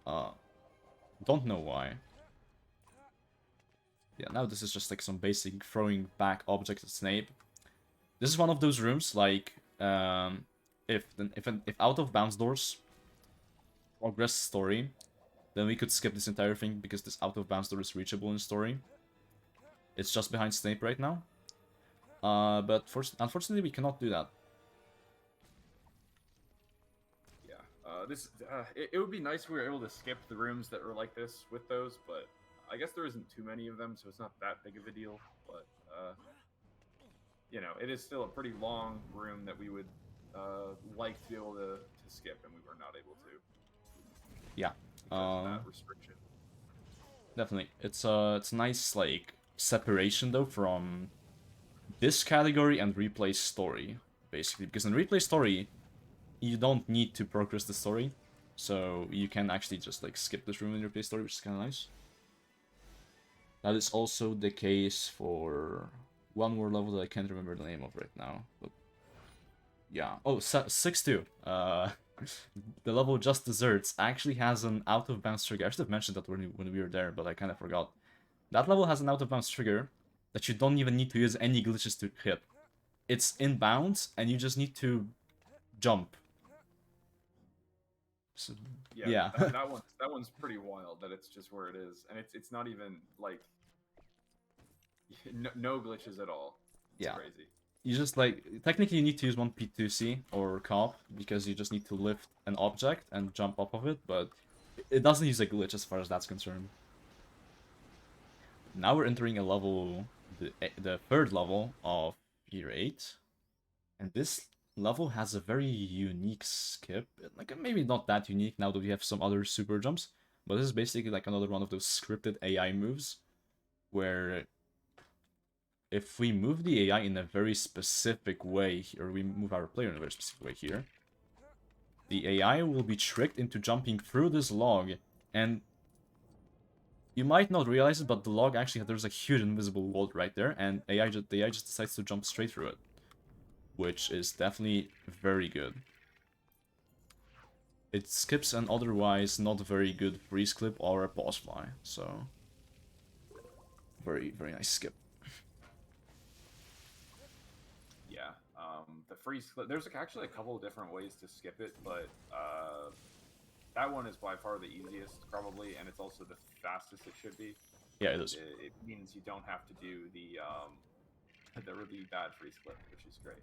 Don't know why. Yeah, now this is just like some basic throwing back objects at Snape. This is one of those rooms, like, if out of bounds doors progress story, then we could skip this entire thing because this out of bounds door is reachable in story. It's just behind Snape right now. But unfortunately we cannot do that. Yeah, it would be nice if we were able to skip the rooms that were like this with those, but I guess there isn't too many of them, so it's not that big of a deal. But you know, it is still a pretty long room that we would like to be able to skip, and we were not able to. Yeah. Because of that restriction. Definitely. It's a nice like separation though from this category and replay story, basically, because in replay story you don't need to progress the story, so you can actually just like skip this room in replay story, which is kind of nice. That is also the case for one more level that I can't remember the name of right now, but yeah. Oh, 6-2. The level Just Desserts actually has an out of bounds trigger. I should have mentioned that when we were there, but I kind of forgot. That level has an out-of-bounds trigger that you don't even need to use any glitches to hit. It's in bounds, and you just need to jump. So, yeah. That one's pretty wild. That it's just where it is, and it's not even like no glitches at all. It's Yeah. crazy. You just like technically you need to use one P2C or cop because you just need to lift an object and jump off of it, but it doesn't use a glitch as far as that's concerned. Now we're entering a level, the third level of Year 8, and this level has a very unique skip. Like maybe not that unique now that we have some other super jumps, but this is basically like another one of those scripted AI moves where if we move the AI in a very specific way, or we move our player in a very specific way here, the AI will be tricked into jumping through this log, and you might not realize it, but the log actually, there's a huge invisible wall right there, and the AI just decides to jump straight through it, which is definitely very good. It skips an otherwise not very good freeze clip or a pause fly, so very, very nice skip. Yeah, the freeze clip. There's actually a couple of different ways to skip it, but that one is by far the easiest, probably, and it's also the fastest it should be. Yeah, it is. It means you don't have to do the really bad freeze clip, which is great.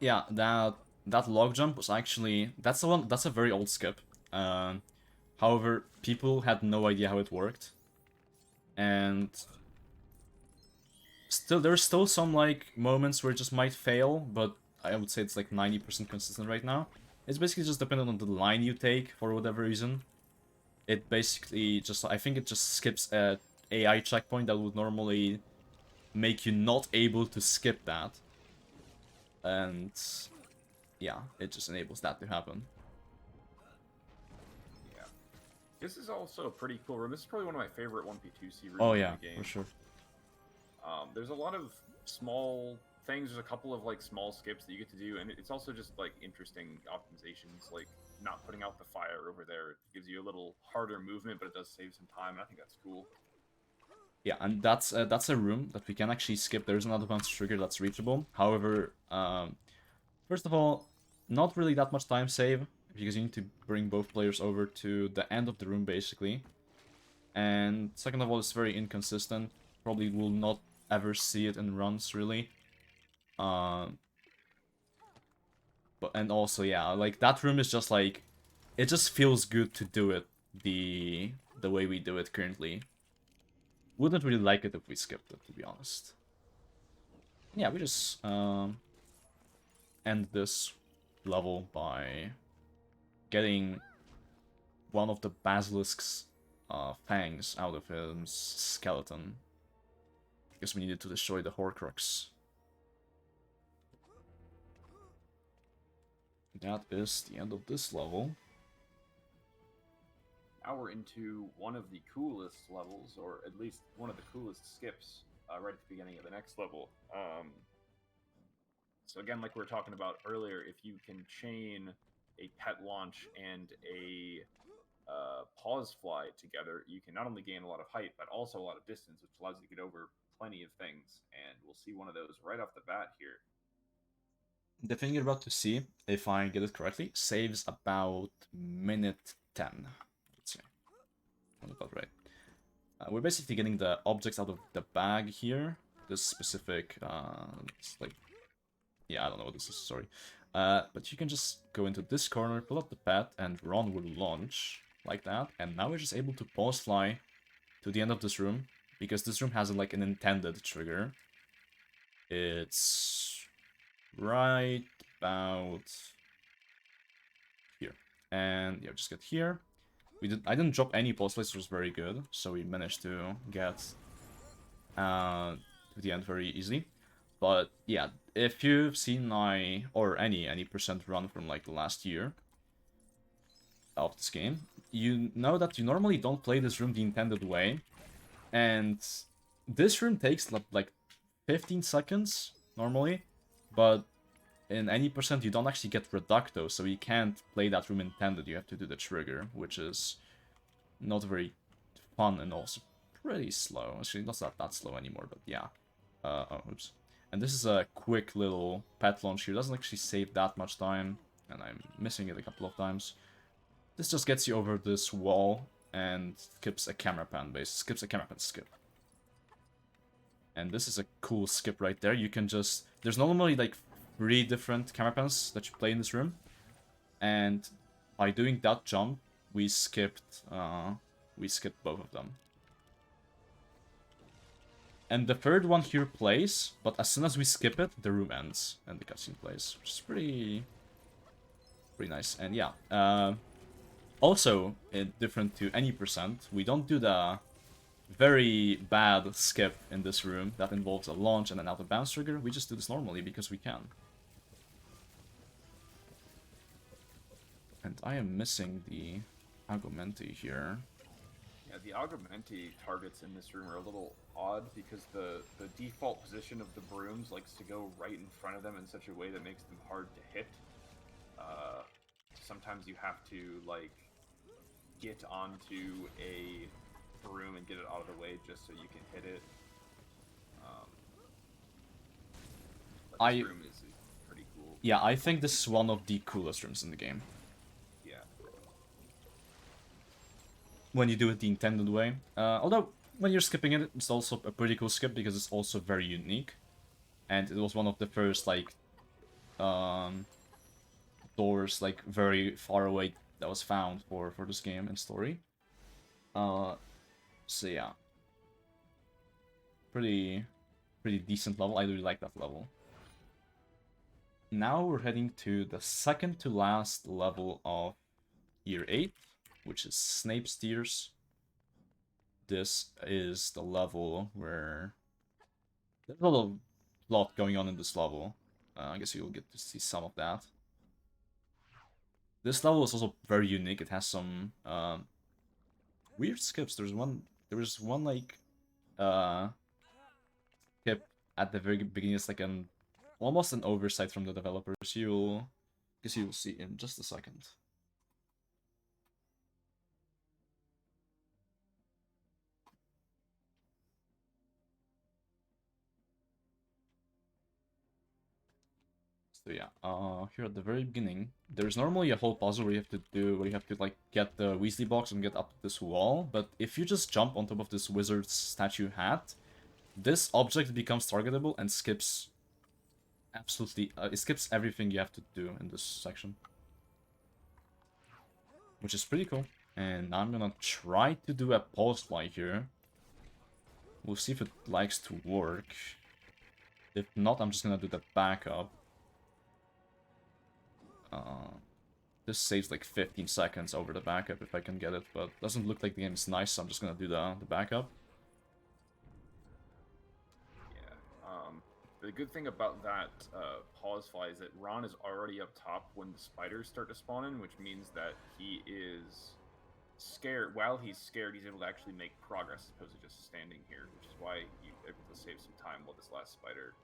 Yeah, that log jump was actually that's a very old skip. However, people had no idea how it worked, and there's still some like moments where it just might fail, but I would say it's like 90% consistent right now. It's basically just dependent on the line you take for whatever reason. It basically just, I think it just skips a AI checkpoint that would normally make you not able to skip that. And yeah, it just enables that to happen. Yeah. This is also a pretty cool room. This is probably one of my favorite 1P2C rooms Oh in yeah, the game. for sure. There's a lot of small things. There's a couple of like small skips that you get to do, and it's also just like interesting optimizations, like not putting out the fire over there. It gives you a little harder movement, but it does save some time, and I think that's cool. Yeah, and that's a room that we can actually skip. There's another bounce trigger that's reachable. However, first of all, not really that much time save, because you need to bring both players over to the end of the room, basically. And second of all, it's very inconsistent. Probably will not ever see it in runs, really. But and also, yeah, like, that room is just, like, it just feels good to do it the way we do it currently. Wouldn't really like it if we skipped it, to be honest. Yeah, we just, end this level by getting one of the basilisk's fangs out of his skeleton. Because we needed to destroy the Horcrux. That is the end of this level. Now we're into one of the coolest levels, or at least one of the coolest skips, right at the beginning of the next level. So again, like we were talking about earlier, if you can chain a pet launch and a pause fly together, you can not only gain a lot of height, but also a lot of distance, which allows you to get over plenty of things. And we'll see one of those right off the bat here. The thing you're about to see, if I get it correctly, saves about minute 10. Let's see. Not about right. We're basically getting the objects out of the bag here. This specific, it's like, yeah, I don't know what this is, sorry. But you can just go into this corner, pull up the pet, and Ron will launch, like that. And now we're just able to pause fly to the end of this room, because this room has like an intended trigger. It's right about here. And yeah, just get here. I didn't drop any pulse plates, which was very good, so we managed to get to the end very easily. But yeah, if you've seen my or any percent run from like the last year of this game, you know that you normally don't play this room the intended way, and this room takes like 15 seconds normally, but in any percent you don't actually get reducto, so you can't play that room intended. You have to do the trigger, which is not very fun and also pretty slow. Actually, not that slow anymore, but yeah. Oh, oops. And this is a quick little pet launch here. Doesn't actually save that much time, and I'm missing it a couple of times. This just gets you over this wall and skips a camera pan skips a camera pan skip. And this is a cool skip right there. You can just... There's normally like 3 different camera pans that you play in this room. And by doing that jump, we skipped both of them. And the third one here plays, but as soon as we skip it, the room ends and the cutscene plays, which is pretty nice. And yeah, also different to any percent, we don't do the very bad skip in this room that involves a launch and an out of bounds trigger. We just do this normally because we can. And I am missing the Agumenti here. Yeah, the Agumenti targets in this room are a little odd because the default position of the brooms likes to go right in front of them in such a way that makes them hard to hit. Sometimes you have to, like, get onto a broom and get it out of the way just so you can hit it. But this room is pretty cool. Yeah, I think this is one of the coolest rooms in the game. Yeah. When you do it the intended way. Although, when you're skipping it, it's also a pretty cool skip because it's also very unique. And it was one of the first, like, doors, like, very far away that was found for this game and story. So yeah. Pretty decent level. I really like that level. Now we're heading to the second to last level of Year 8, which is Snape's Tears. This is the level where there's a lot going on in this level. I guess you'll get to see some of that. This level is also very unique. It has some weird skips. There was one like skip at the very beginning. It's like almost an oversight from the developers. You'll see in just a second. So yeah, here at the very beginning, there's normally a whole puzzle where you have to like get the Weasley box and get up this wall, but if you just jump on top of this wizard's statue hat, this object becomes targetable and skips it skips everything you have to do in this section. Which is pretty cool. And now I'm gonna try to do a pulse fly here. We'll see if it likes to work. If not, I'm just gonna do the backup. This saves like 15 seconds over the backup if I can get it, but doesn't look like the game is nice, so I'm just gonna do the backup. Yeah. The good thing about that pause fly is that Ron is already up top when the spiders start to spawn in, which means that he is scared. While he's scared, he's able to actually make progress as opposed to just standing here, which is why you're able to save some time while this last spider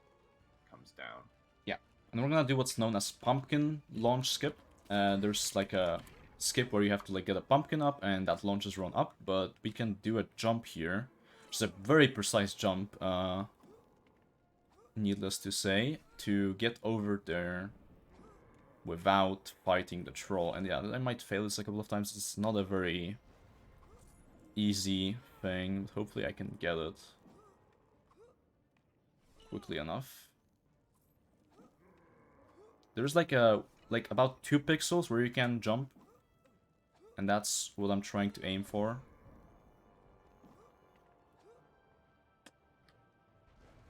comes down. Yeah, and we're gonna do what's known as pumpkin launch skip. There's like a skip where you have to like get a pumpkin up and that launches Ron up, but we can do a jump here. It's a very precise jump, needless to say, to get over there without fighting the troll. And yeah, I might fail this a couple of times. It's not a very easy thing. Hopefully I can get it quickly enough. There's like about 2 pixels where you can jump, and that's what I'm trying to aim for.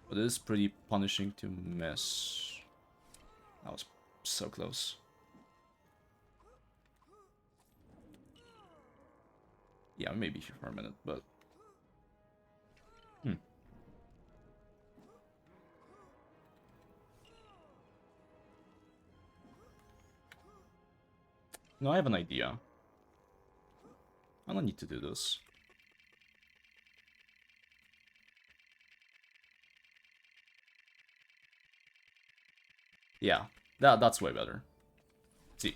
But it is pretty punishing to miss. That was so close. Yeah, maybe here for a minute, but... No, I have an idea. I don't need to do this. Yeah, that's way better. See,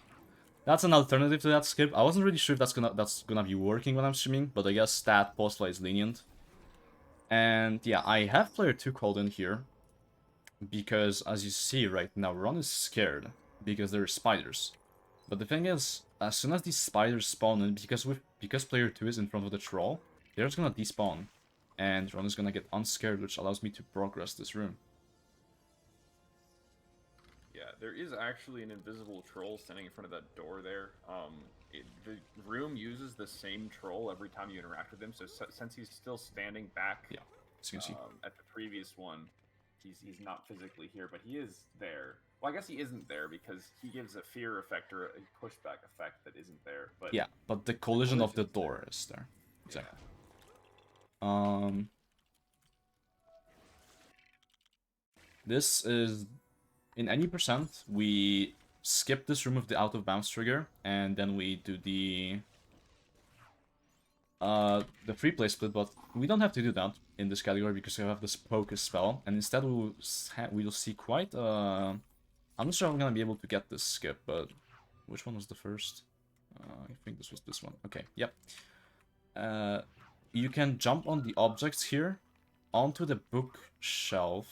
that's an alternative to that skip. I wasn't really sure if that's gonna be working when I'm streaming, but I guess that pause fly is lenient. And yeah, I have player 2 called in here because, as you see right now, Ron is scared because there are spiders. But the thing is, as soon as these spiders spawn in, because player 2 is in front of the troll, they're just gonna despawn. And Ron is gonna get unscared, which allows me to progress this room. Yeah, there is actually an invisible troll standing in front of that door there. The room uses the same troll every time you interact with him, so since he's still standing back Yeah, as you can see. at the previous one, he's not physically here, but he is there. Well, I guess he isn't there because he gives a fear effect or a pushback effect that isn't there. But Yeah, but the collision of the collision's door there. is there. Exactly. Yeah. This is, in any percent, we skip this room with the out of bounds trigger, and then we do the free play split, but we don't have to do that in this category because we have this focus spell, and instead we'll see quite I'm not sure I'm gonna be able to get this skip, but which one was the first? I think this was this one. Okay, yep. You can jump on the objects here onto the bookshelf.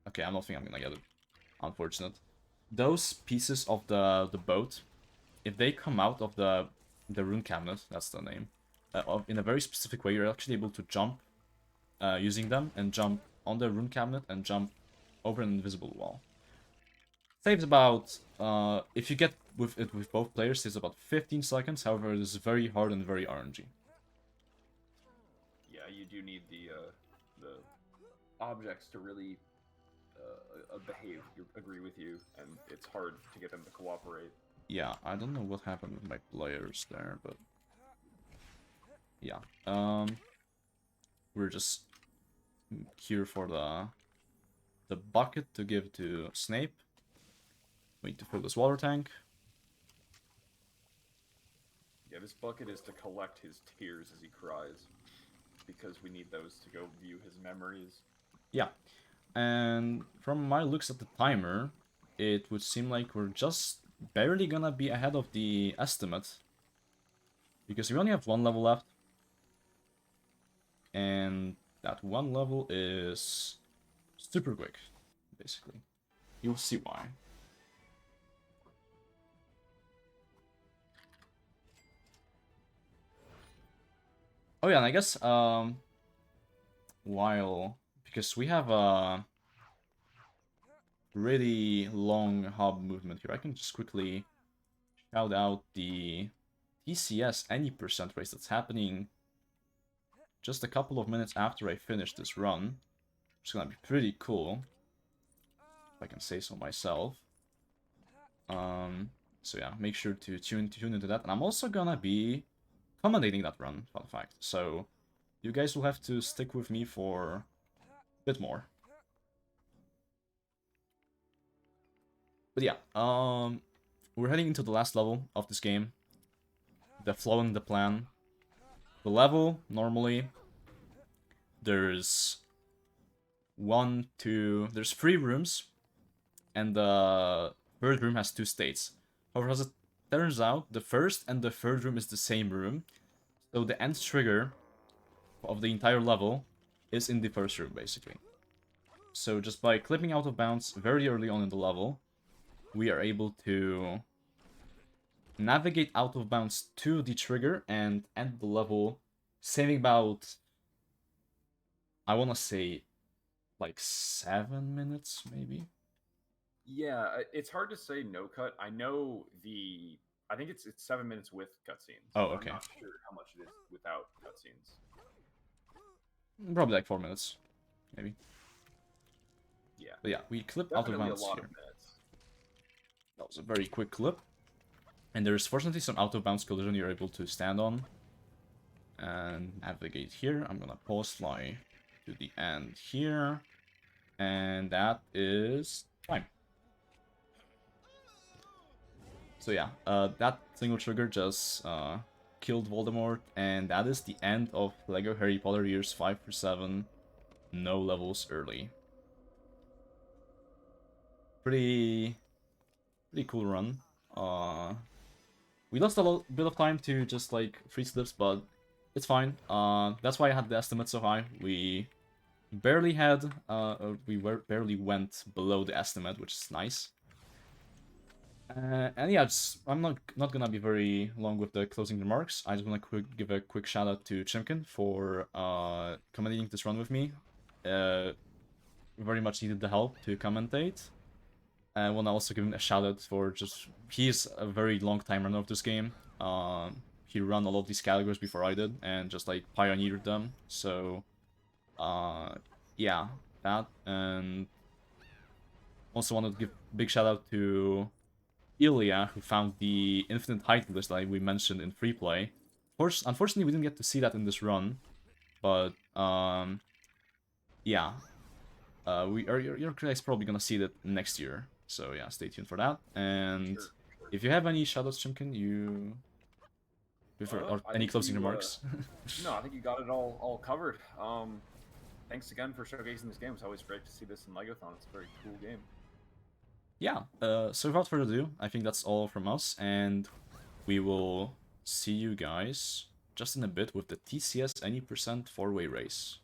Okay, I don't think I'm gonna get it. Unfortunate. Those pieces of the boat, if they come out of the rune cabinet, that's the name, in a very specific way, you're actually able to jump using them, and jump on the rune cabinet and jump over an invisible wall. Saves about, if you get with it with both players, saves about 15 seconds. However, it is very hard and very RNG. Yeah, you do need the objects to really behave. Agree with you, and it's hard to get them to cooperate. Yeah, I don't know what happened with my players there, but yeah. We're just here for the bucket to give to Snape. We need to fill this water tank. Yeah, this bucket is to collect his tears as he cries, because we need those to go view his memories. Yeah, and from my looks at the timer, it would seem like we're just barely gonna be ahead of the estimate, because we only have one level left, and that one level is super quick, basically. You'll see why. Oh yeah, and I guess because we have a really long hub movement here, I can just quickly shout out the TCS any percent race that's happening just a couple of minutes after I finish this run. It's gonna be pretty cool, if I can say so myself. So yeah, make sure to tune into that, and I'm also gonna be commentating that run, fun fact. So you guys will have to stick with me for a bit more. But yeah, we're heading into the last level of this game. The flow and the plan. The level, normally, there's there's 3 rooms, and the third room has 2 states. However, as it turns out, the first and the third room is the same room, so the end trigger of the entire level is in the first room, basically. So just by clipping out of bounds very early on in the level, we are able to navigate out of bounds to the trigger and end the level, saving about, I want to say, like 7 minutes, maybe? Yeah, it's hard to say no cut. I know I think it's 7 minutes with cutscenes. Oh, but okay. I'm not sure how much it is without cutscenes. Probably like 4 minutes, maybe. Yeah. But yeah, we clip Definitely out of bounds a lot here. of minutes. That was a very quick clip. And there's fortunately some out of bounds collision you're able to stand on and navigate here. I'm gonna pause fly to the end here. And that is time. So yeah, that single trigger just killed Voldemort, and that is the end of LEGO Harry Potter Years 5 through 7, no levels early. Pretty cool run. We lost a bit of time to just like free slips, but it's fine. That's why I had the estimate so high. We barely had, barely went below the estimate, which is nice. And yeah, I'm not gonna be very long with the closing remarks. I just wanna give a quick shout out to Chimkin for commentating this run with me. Very much needed the help to commentate. I want to also give him a shout out for he's a very long time runner of this game. He ran a lot of these categories before I did and just like pioneered them. So, yeah, that. And also wanted to give big shout out to Ilya, who found the infinite height list that we mentioned in free play. Unfortunately, we didn't get to see that in this run, but yeah, your guys probably gonna see that next year. So yeah, stay tuned for that. And if you have any shoutouts, Chimkin, or I any think closing you, remarks? No, I think you got it all covered. Thanks again for showcasing this game. It's always great to see this in LEGOthon. It's a very cool game. Yeah. So without further ado, I think that's all from us, and we will see you guys just in a bit with the TCS any percent 4-way race.